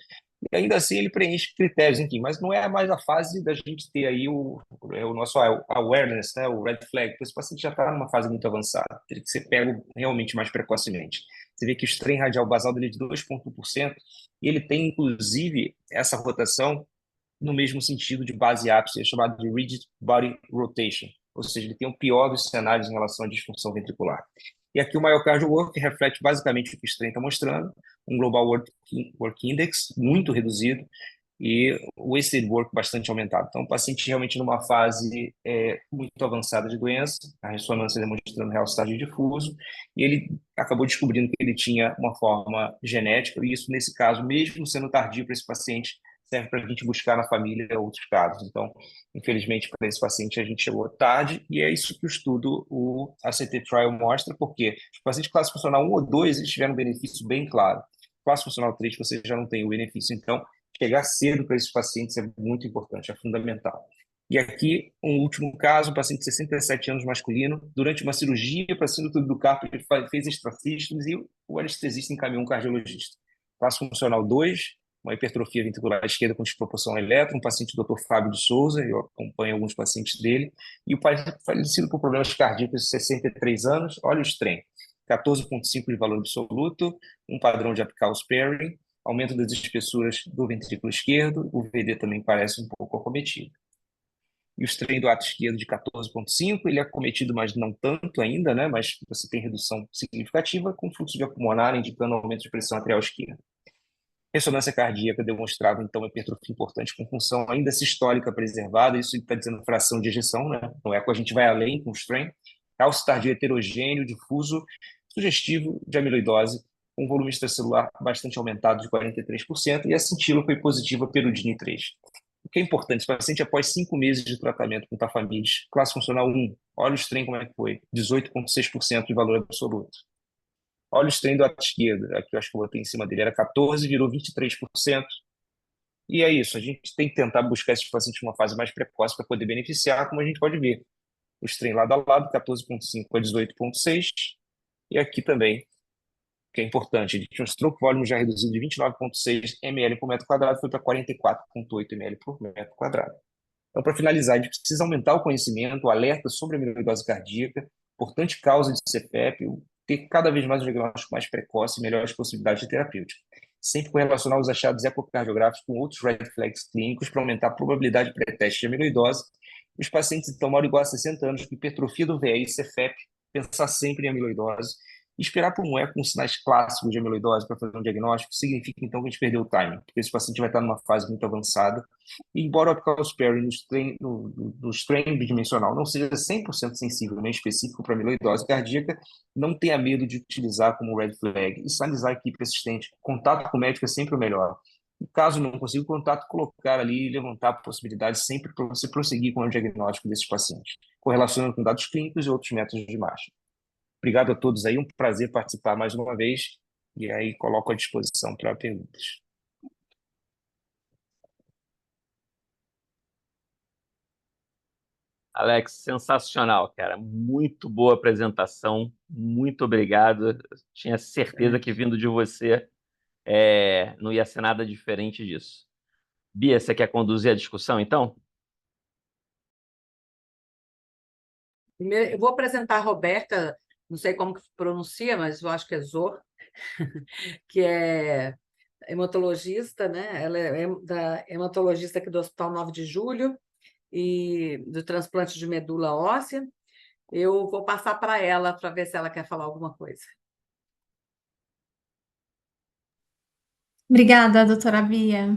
e ainda assim ele preenche critérios, enfim, mas não é mais a fase da gente ter aí o nosso awareness, né, o red flag, porque esse paciente já está numa fase muito avançada, teria que ser pego realmente mais precocemente. Você vê que o strain radial basal dele é de 2,1%, e ele tem, inclusive, essa rotação no mesmo sentido de base ápice, é chamado de rigid body rotation, ou seja, ele tem o pior dos cenários em relação à disfunção ventricular. E aqui o myocardial work reflete basicamente o que o strain está mostrando, um global work index muito reduzido e o wasted work bastante aumentado. Então, o paciente realmente numa fase muito avançada de doença, a ressonância demonstrando real estágio difuso, e ele acabou descobrindo que ele tinha uma forma genética, e isso, nesse caso, mesmo sendo tardio para esse paciente, serve para a gente buscar na família outros casos. Então, infelizmente, para esse paciente, a gente chegou tarde, e é isso que o estudo, o ACT Trial mostra, porque os pacientes classe funcional 1 ou 2, eles tiveram um benefício bem claro. Classe funcional 3, você já não tem o benefício. Então, chegar cedo para esses pacientes é muito importante, é fundamental. E aqui, um último caso, um paciente de 67 anos masculino, durante uma cirurgia para síndrome do carpo, ele fez extrasístoles e o anestesista encaminhou um cardiologista. Classe funcional 2, uma hipertrofia ventricular esquerda com desproporção elétrica, um paciente do Dr. Fábio de Souza, eu acompanho alguns pacientes dele, e o paciente falecido por problemas cardíacos de 63 anos, olha o strain, 14,5 de valor absoluto, um padrão de apical sparing, aumento das espessuras do ventrículo esquerdo, o VD também parece um pouco acometido. E o strain do ato esquerdo de 14,5, ele é acometido, mas não tanto ainda, né? Mas você tem redução significativa, com fluxo via pulmonar indicando aumento de pressão arterial esquerda. Ressonância cardíaca demonstrava, então, uma hipertrofia importante com função ainda sistólica preservada, isso está dizendo fração de ejeção, né? No eco a gente vai além com o strain. Cálcio tardio heterogêneo, difuso, sugestivo de amiloidose, com volume extracelular bastante aumentado de 43%, e a cintila foi positiva pelo DIN3. O que é importante, esse paciente após 5 meses de tratamento com tafamidis, classe funcional 1, olha o strain como é que foi, 18,6% de valor absoluto. Olha o strain do ato esquerdo, aqui eu acho que eu botei em cima dele, era 14, virou 23%. E é isso, a gente tem que tentar buscar esses pacientes numa fase mais precoce para poder beneficiar, como a gente pode ver. O strain lado a lado, 14,5 a 18,6. E aqui também, que é importante, a gente tinha um stroke volume já reduzido de 29,6 ml por metro quadrado, foi para 44,8 ml por metro quadrado. Então, para finalizar, a gente precisa aumentar o conhecimento, o alerta sobre a amiloidose cardíaca, importante causa de CPEP, ter cada vez mais um diagnóstico mais precoce e melhores possibilidades de terapêutica. Sempre correlacionar os achados ecocardiográficos com outros red flags clínicos para aumentar a probabilidade pré-teste de amiloidose. Os pacientes, então, maior ou igual a 60 anos, com hipertrofia do VI e CFEP, pensar sempre em amiloidose. Esperar por um eco com sinais clássicos de amiloidose para fazer um diagnóstico significa, então, que a gente perdeu o timing, porque esse paciente vai estar numa fase muito avançada. E embora o apical sparing no strain bidimensional não seja 100% sensível nem específico para amiloidose cardíaca, não tenha medo de utilizar como red flag e sinalizar aqui persistente. Contato com o médico é sempre o melhor. E caso não consiga o contato, colocar ali e levantar a possibilidade sempre para você prosseguir com o diagnóstico desses pacientes, correlacionando com dados clínicos e outros métodos de marcha. Obrigado a todos aí, um prazer participar mais uma vez, e aí coloco à disposição para perguntas. Alex, sensacional, cara. Muito boa apresentação. Muito obrigado. Eu tinha certeza que vindo de você não ia ser nada diferente disso. Bia, você quer conduzir a discussão, então? Primeiro, eu vou apresentar a Roberta, não sei como que pronuncia, mas eu acho que é Zor, que é hematologista, né? Ela é hematologista aqui do Hospital 9 de Julho e do transplante de medula óssea. Eu vou passar para ela para ver se ela quer falar alguma coisa. Obrigada, doutora Bia.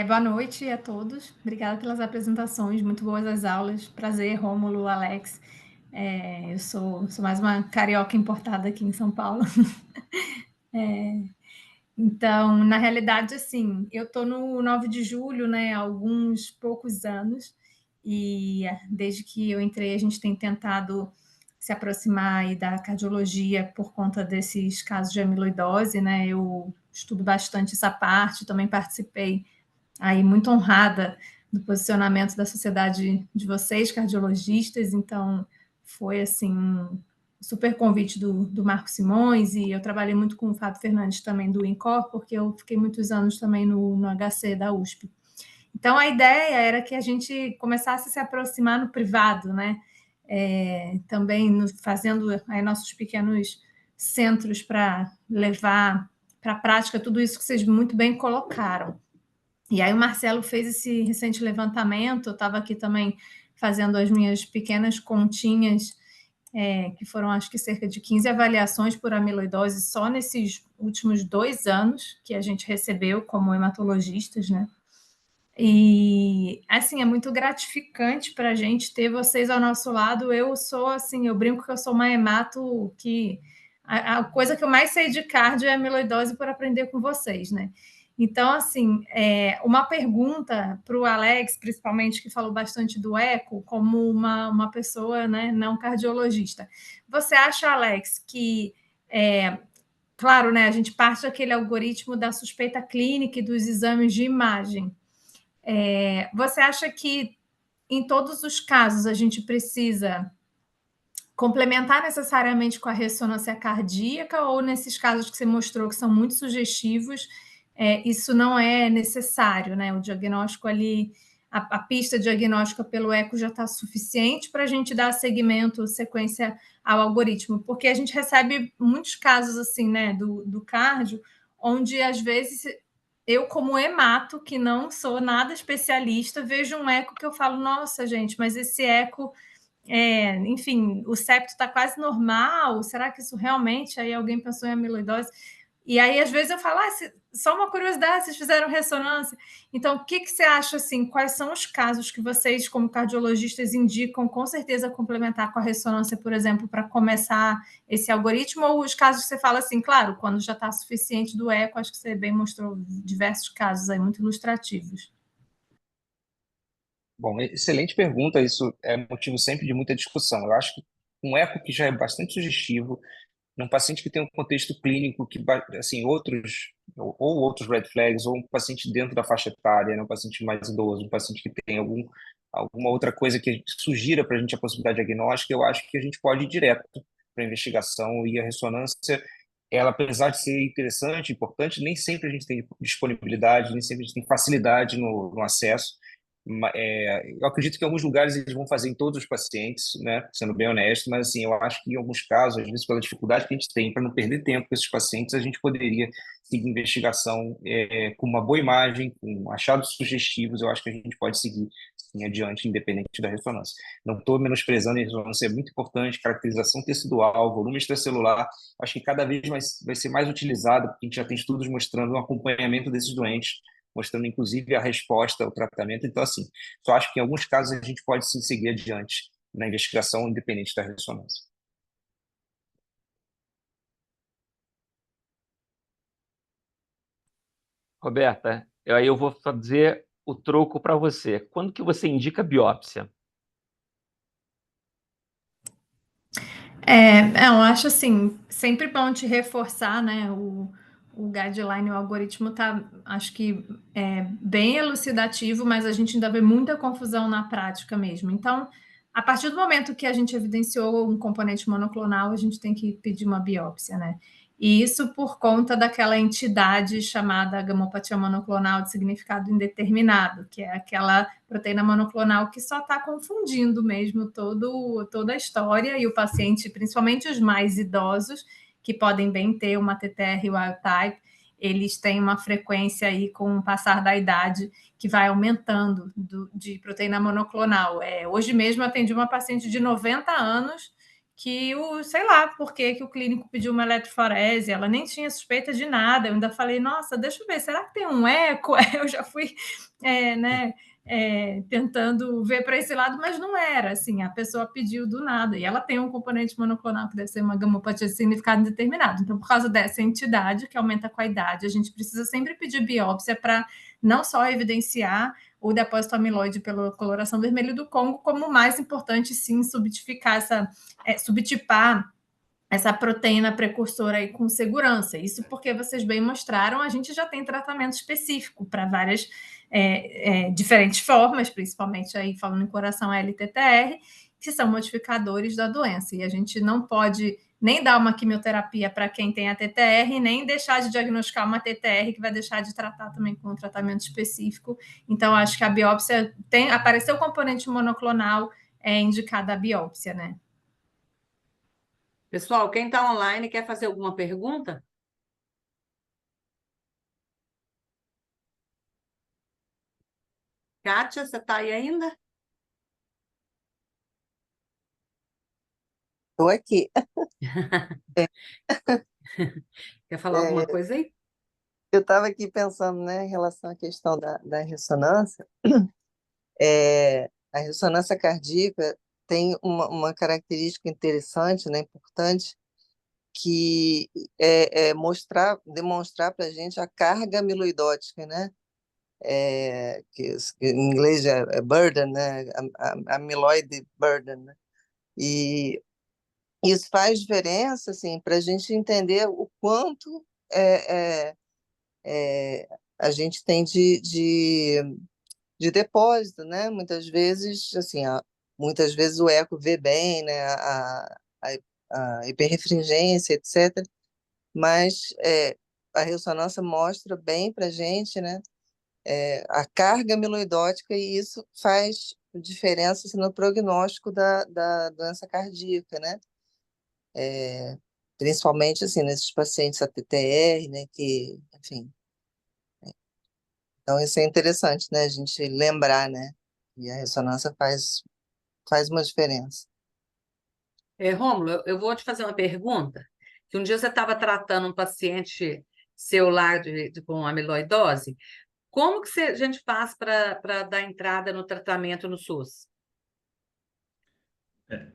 Boa noite a todos. Obrigada pelas apresentações, muito boas as aulas. Prazer, Rômulo, Alex. Eu sou mais uma carioca importada aqui em São Paulo. Então, na realidade, assim, eu estou no 9 de julho, né, há alguns poucos anos, e desde que eu entrei, a gente tem tentado se aproximar aí da cardiologia por conta desses casos de amiloidose, né? Eu estudo bastante essa parte, também participei aí muito honrada do posicionamento da sociedade de vocês, cardiologistas, então foi assim um super convite do Marco Simões, e eu trabalhei muito com o Fábio Fernandes também do INCOR, porque eu fiquei muitos anos também no HC da USP. Então a ideia era que a gente começasse a se aproximar no privado, né? Também fazendo aí nossos pequenos centros para levar para a prática tudo isso que vocês muito bem colocaram. E aí o Marcelo fez esse recente levantamento, eu estava aqui também fazendo as minhas pequenas continhas, que foram acho que cerca de 15 avaliações por amiloidose só nesses últimos 2 anos que a gente recebeu como hematologistas, né? E assim, é muito gratificante para a gente ter vocês ao nosso lado. Eu sou assim, eu brinco que eu sou uma hemato, que a coisa que eu mais sei de cardio é amiloidose por aprender com vocês, né? Então, assim, uma pergunta para o Alex, principalmente, que falou bastante do eco, como uma pessoa, né, não cardiologista. Você acha, Alex, que, claro, né, a gente parte daquele algoritmo da suspeita clínica e dos exames de imagem. Você acha que em todos os casos a gente precisa complementar necessariamente com a ressonância cardíaca, ou nesses casos que você mostrou que são muito sugestivos, isso não é necessário, né? O diagnóstico ali, a pista diagnóstica pelo eco já está suficiente para a gente dar segmento, sequência ao algoritmo, porque a gente recebe muitos casos assim, né, do cardio, onde às vezes eu, como hemato, que não sou nada especialista, vejo um eco que eu falo, nossa, gente, mas esse eco, enfim, o septo está quase normal, será que isso realmente, aí alguém pensou em amiloidose? E aí, às vezes, eu falo, só uma curiosidade, vocês fizeram ressonância. Então, o que você acha, assim, quais são os casos que vocês, como cardiologistas, indicam, com certeza, complementar com a ressonância, por exemplo, para começar esse algoritmo, ou os casos que você fala assim, claro, quando já está suficiente do eco, acho que você bem mostrou diversos casos aí, muito ilustrativos. Bom, excelente pergunta. Isso é motivo sempre de muita discussão. Eu acho que um eco que já é bastante sugestivo, num paciente que tem um contexto clínico que, assim, ou outros red flags, ou um paciente dentro da faixa etária, né, um paciente mais idoso, um paciente que tem alguma outra coisa que sugira para a gente a possibilidade diagnóstica, eu acho que a gente pode ir direto para a investigação, e a ressonância, ela, apesar de ser interessante, importante, nem sempre a gente tem disponibilidade, nem sempre a gente tem facilidade no acesso. Eu acredito que em alguns lugares eles vão fazer em todos os pacientes, né, sendo bem honesto, mas assim, eu acho que em alguns casos, às vezes pela dificuldade que a gente tem para não perder tempo com esses pacientes, a gente poderia seguir investigação com uma boa imagem, com achados sugestivos. Eu acho que a gente pode seguir sim, adiante, independente da ressonância. Não estou menosprezando, a ressonância é muito importante, caracterização tecidual, volume extracelular, acho que cada vez mais vai ser mais utilizado, porque a gente já tem estudos mostrando um acompanhamento desses doentes, mostrando inclusive a resposta ao tratamento. Então, assim, só acho que em alguns casos a gente pode sim seguir adiante na investigação independente da ressonância. Roberta, aí eu vou fazer o troco para você. Quando que você indica biópsia? Eu acho assim, sempre bom te reforçar, né? O guideline, o algoritmo tá, acho que bem elucidativo, mas a gente ainda vê muita confusão na prática mesmo. Então, a partir do momento que a gente evidenciou um componente monoclonal, a gente tem que pedir uma biópsia, né? E isso por conta daquela entidade chamada gamopatia monoclonal de significado indeterminado, que é aquela proteína monoclonal que só está confundindo mesmo toda a história, e o paciente, principalmente os mais idosos, que podem bem ter uma TTR wild type, eles têm uma frequência aí com o passar da idade que vai aumentando de proteína monoclonal. Hoje mesmo atendi uma paciente de 90 anos que sei lá por que o clínico pediu uma eletroforese, ela nem tinha suspeita de nada. Eu ainda falei, nossa, deixa eu ver, será que tem um eco? Eu já fui, tentando ver para esse lado, mas não era, assim, a pessoa pediu do nada, e ela tem um componente monoclonal que deve ser uma gamopatia de significado indeterminado. Então, por causa dessa entidade que aumenta com a idade, a gente precisa sempre pedir biópsia para não só evidenciar o depósito amiloide pela coloração vermelha do Congo, como mais importante, sim, subtipar essa proteína precursora aí com segurança. Isso porque vocês bem mostraram, a gente já tem tratamento específico para várias diferentes formas, principalmente aí falando em coração LTTR, que são modificadores da doença. E a gente não pode nem dar uma quimioterapia para quem tem a TTR, nem deixar de diagnosticar uma TTR, que vai deixar de tratar também com um tratamento específico. Então, acho que a biópsia apareceu o componente monoclonal, é indicada a biópsia, né? Pessoal, quem está online quer fazer alguma pergunta? Kátia, você está aí ainda? Estou aqui. Quer falar alguma coisa aí? Eu estava aqui pensando, né, em relação à questão da ressonância. A ressonância cardíaca tem uma característica interessante, né, importante, que demonstrar para a gente a carga amiloidótica, né? Que em inglês é burden, né? Amyloid burden, né? E isso faz diferença, assim, para a gente entender o quanto a gente tem de depósito, né? Muitas vezes, assim, muitas vezes o eco vê bem, né? A hiperrefringência, etc. Mas a ressonância mostra bem para a gente, né? A carga amiloidótica, e isso faz diferença assim, no prognóstico da doença cardíaca, né? Principalmente assim nesses pacientes ATTR, né? Que, enfim. Então isso é interessante, né? A gente lembrar, né? E a ressonância faz uma diferença. Rômulo, eu vou te fazer uma pergunta. Que um dia você estava tratando um paciente seu lá com amiloidose. Como que a gente faz para dar entrada no tratamento no SUS?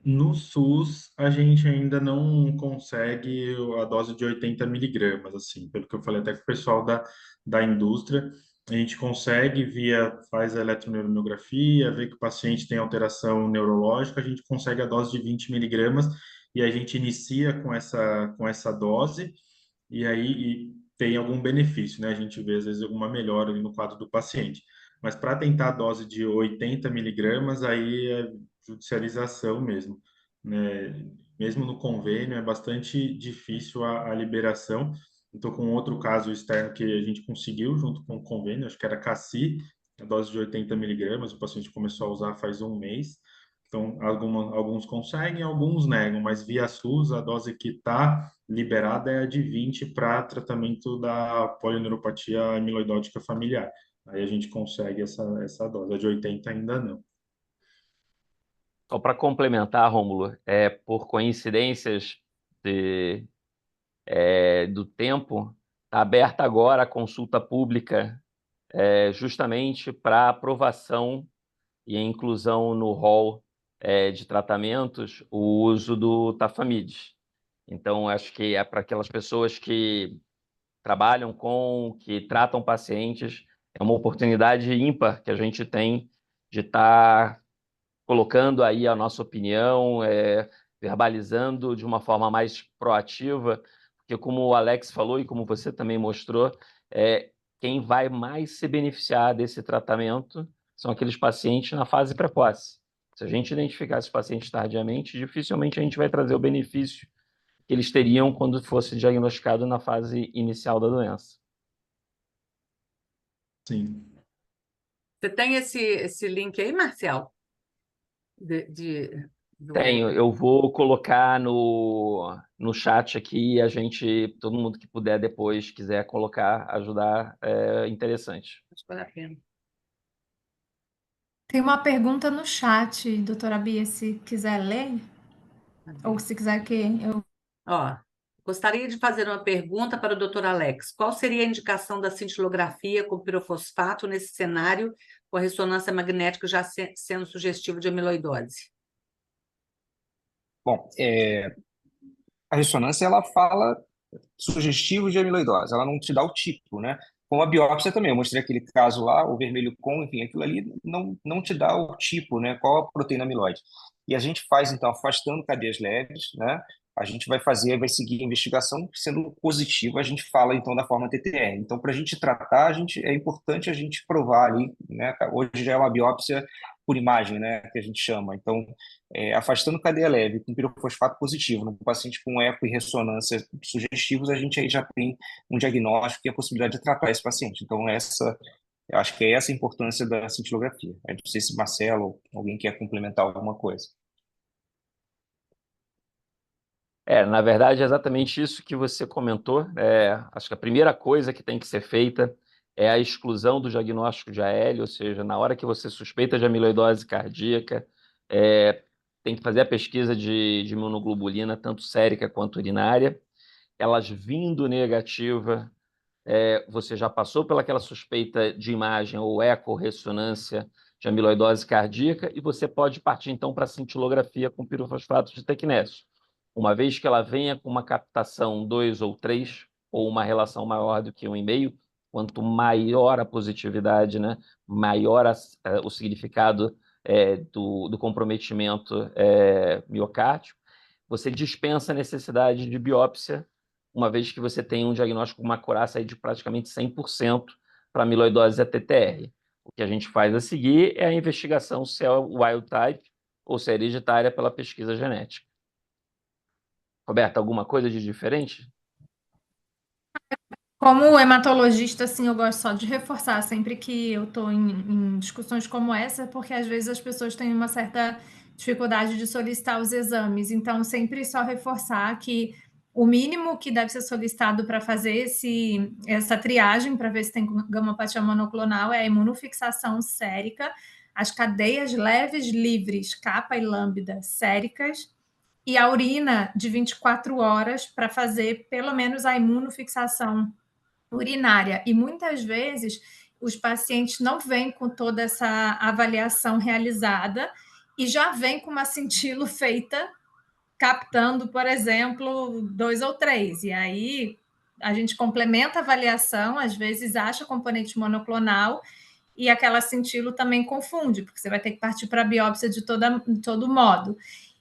No SUS, a gente ainda não consegue a dose de 80 miligramas, assim, pelo que eu falei até com o pessoal da indústria. A gente consegue, faz a eletroneuromiografia, vê que o paciente tem alteração neurológica, a gente consegue a dose de 20 miligramas e a gente inicia com essa dose e aí tem algum benefício, né? A gente vê, às vezes, alguma melhora ali no quadro do paciente. Mas para tentar a dose de 80 miligramas, aí é judicialização mesmo, né? Mesmo no convênio, é bastante difícil a liberação. Estou com outro caso externo que a gente conseguiu junto com o convênio, acho que era CACI, a dose de 80 miligramas, o paciente começou a usar faz um mês. Então, alguns conseguem, alguns negam, mas via SUS, a dose que está liberada é a de 20 para tratamento da polineuropatia amiloidótica familiar. Aí a gente consegue essa dose, a de 80 ainda não. Só para complementar, Rômulo, por coincidências do tempo, está aberta agora a consulta pública justamente para aprovação e a inclusão no rol de tratamentos o uso do Tafamidis. Então, acho que é para aquelas pessoas que trabalham que tratam pacientes, é uma oportunidade ímpar que a gente tem de estar colocando aí a nossa opinião, verbalizando de uma forma mais proativa, porque como o Alex falou e como você também mostrou, quem vai mais se beneficiar desse tratamento são aqueles pacientes na fase precoce. Se a gente identificar esses pacientes tardiamente, dificilmente a gente vai trazer o benefício que eles teriam quando fosse diagnosticado na fase inicial da doença. Sim. Você tem esse link aí, Marcel? Tenho, eu vou colocar no chat aqui, todo mundo que puder depois, quiser colocar, ajudar, é interessante. Acho que vale a pena. Tem uma pergunta no chat, doutora Bia, se quiser ler, ou se quiser que eu... Ó, gostaria de fazer uma pergunta para o Dr. Alex. Qual seria a indicação da cintilografia com pirofosfato nesse cenário, com a ressonância magnética já sendo sugestivo de amiloidose? Bom, a ressonância, ela fala sugestivo de amiloidose, ela não te dá o tipo, né? Com a biópsia também, eu mostrei aquele caso lá, o vermelho com, enfim, aquilo ali não te dá o tipo, né? Qual a proteína amiloide. E a gente faz, então, afastando cadeias leves, né? A gente vai seguir a investigação, sendo positivo, a gente fala, então, da forma TTR. Então, para a gente tratar, é importante a gente provar ali, né? Hoje já é uma biópsia por imagem, né? Que a gente chama. Então, afastando cadeia leve com pirofosfato positivo no paciente com eco e ressonância sugestivos, a gente aí já tem um diagnóstico e a possibilidade de tratar esse paciente. Então, eu acho que é essa a importância da cintilografia. Eu não sei se Marcelo ou alguém quer complementar alguma coisa. Na verdade, é exatamente isso que você comentou. Acho que a primeira coisa que tem que ser feita é a exclusão do diagnóstico de AL, ou seja, na hora que você suspeita de amiloidose cardíaca, tem que fazer a pesquisa de imunoglobulina, tanto sérica quanto urinária. Elas vindo negativa, você já passou pelaquela suspeita de imagem ou eco-ressonância de amiloidose cardíaca e você pode partir, então, para a cintilografia com pirofosfato de tecnésio. Uma vez que ela venha com uma captação 2 ou 3, ou uma relação maior do que 1,5, quanto maior a positividade, né, maior o significado do comprometimento miocárdico, você dispensa a necessidade de biópsia, uma vez que você tem um diagnóstico com uma acurácia de praticamente 100% para amiloidose ATTR. O que a gente faz a seguir é a investigação se é wild type ou se é hereditária pela pesquisa genética. Roberta, alguma coisa de diferente? Como hematologista, assim, eu gosto só de reforçar sempre que eu estou em discussões como essa, porque às vezes as pessoas têm uma certa dificuldade de solicitar os exames. Então, sempre só reforçar que o mínimo que deve ser solicitado para fazer essa triagem, para ver se tem gamopatia monoclonal, é a imunofixação sérica, as cadeias leves livres, capa e lambda séricas, e a urina de 24 horas para fazer pelo menos a imunofixação urinária. E muitas vezes os pacientes não vêm com toda essa avaliação realizada e já vêm com uma cintilo feita, captando, por exemplo, 2 ou 3. E aí a gente complementa a avaliação, às vezes acha componente monoclonal e aquela cintilo também confunde, porque você vai ter que partir para a biópsia de todo modo.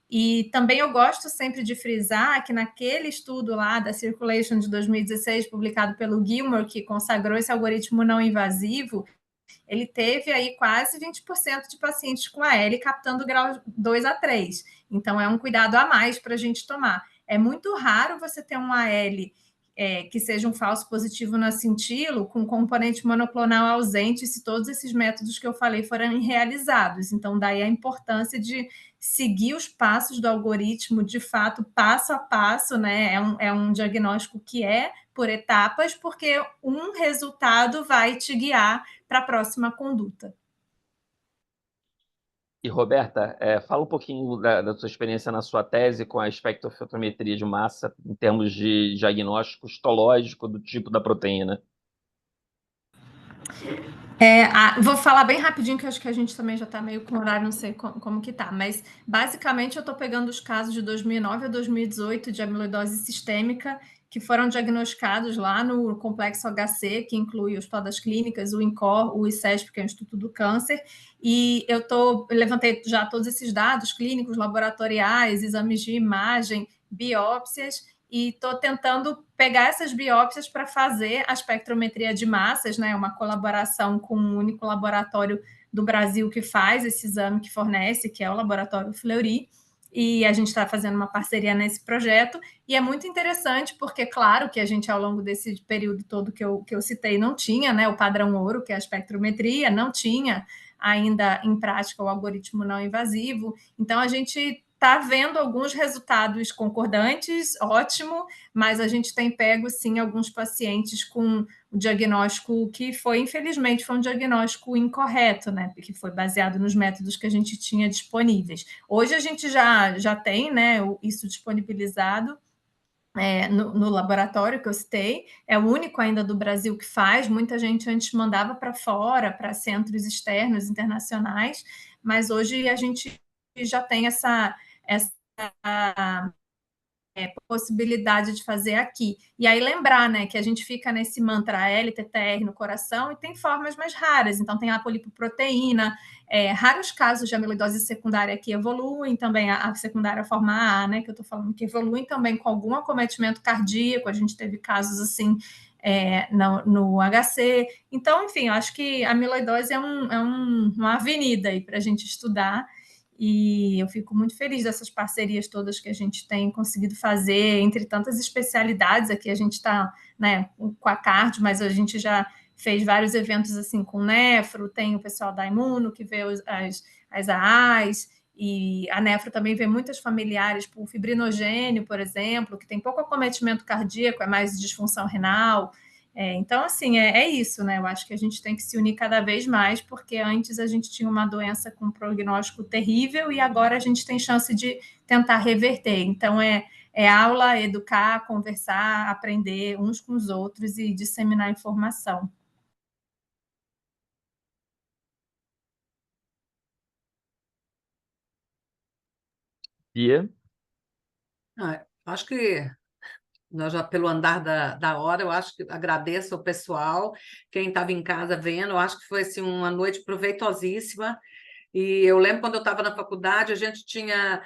E também eu gosto sempre de frisar que naquele estudo lá da Circulation de 2016, publicado pelo Gilmore, que consagrou esse algoritmo não invasivo, ele teve aí quase 20% de pacientes com AL captando grau 2 a 3. Então, é um cuidado a mais para a gente tomar. É muito raro você ter um AL que seja um falso positivo na cintilo com componente monoclonal ausente se todos esses métodos que eu falei forem realizados. Então, daí a importância de seguir os passos do algoritmo, de fato, passo a passo, né? É um diagnóstico que é por etapas, porque um resultado vai te guiar para a próxima conduta. E, Roberta, fala um pouquinho da sua experiência na sua tese com a espectrofotometria de massa em termos de diagnóstico histológico do tipo da proteína. Vou falar bem rapidinho, que eu acho que a gente também já está meio com horário, não sei como que tá, mas basicamente eu estou pegando os casos de 2009 a 2018 de amiloidose sistêmica que foram diagnosticados lá no Complexo HC, que inclui os Hospital das Clínicas, o INCOR, o ICESP, que é o Instituto do Câncer, e eu levantei já todos esses dados clínicos, laboratoriais, exames de imagem, biópsias, e estou tentando pegar essas biópsias para fazer a espectrometria de massas, né, uma colaboração com um único laboratório do Brasil que faz esse exame, que fornece, que é o Laboratório Fleury, e a gente está fazendo uma parceria nesse projeto, e é muito interessante, porque, claro, que a gente, ao longo desse período todo que eu citei, não tinha, né, o padrão ouro, que é a espectrometria, não tinha ainda em prática o algoritmo não invasivo, então a gente está vendo alguns resultados concordantes, ótimo, mas a gente tem pego, sim, alguns pacientes com o diagnóstico que foi, infelizmente, foi um diagnóstico incorreto, né? Que foi baseado nos métodos que a gente tinha disponíveis. Hoje a gente já tem, né, isso disponibilizado no laboratório que eu citei, é o único ainda do Brasil que faz, muita gente antes mandava para fora, para centros externos, internacionais, mas hoje a gente já tem essa possibilidade de fazer aqui. E aí lembrar, né, que a gente fica nesse mantra LTTR no coração e tem formas mais raras. Então tem a polipoproteína, raros casos de amiloidose secundária que evoluem, também a secundária forma A, né, que eu estou falando, que evoluem também com algum acometimento cardíaco. A gente teve casos assim no HC. Então, enfim, eu acho que a amiloidose é uma avenida aí para a gente estudar. E eu fico muito feliz dessas parcerias todas que a gente tem conseguido fazer, entre tantas especialidades. Aqui a gente está, né, com a cardio, mas a gente já fez vários eventos assim com nefro, tem o pessoal da Imuno que vê as AAs, e a nefro também vê muitas familiares por fibrinogênio, por exemplo, que tem pouco acometimento cardíaco, é mais disfunção renal. Então, assim, é isso, né? Eu acho que a gente tem que se unir cada vez mais, porque antes a gente tinha uma doença com um prognóstico terrível e agora a gente tem chance de tentar reverter. Então, aula, educar, conversar, aprender uns com os outros e disseminar informação. Bia? Acho que nós já, pelo andar da hora, eu acho que agradeço ao pessoal, quem estava em casa vendo, eu acho que foi assim, uma noite proveitosíssima. E eu lembro quando eu estava na faculdade, a gente tinha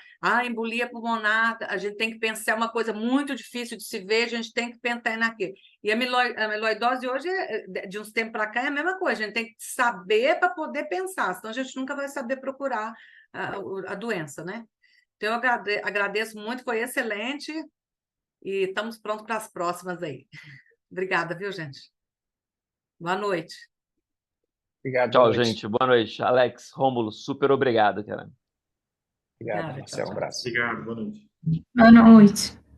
embolia pulmonar, a gente tem que pensar, é uma coisa muito difícil de se ver, a gente tem que pensar naquilo. E a amiloidose hoje, de uns tempos para cá, é a mesma coisa, a gente tem que saber para poder pensar, senão a gente nunca vai saber procurar a doença, né? Então, eu agradeço muito, foi excelente, e estamos prontos para as próximas aí. Obrigada, viu, gente? Boa noite. Obrigado, Tchau, boa noite. gente. Boa noite. Alex, Rômulo, super obrigado, cara. Obrigado, Obrigada, Marcelo. Um tchau. abraço. Obrigado, boa noite. Boa noite.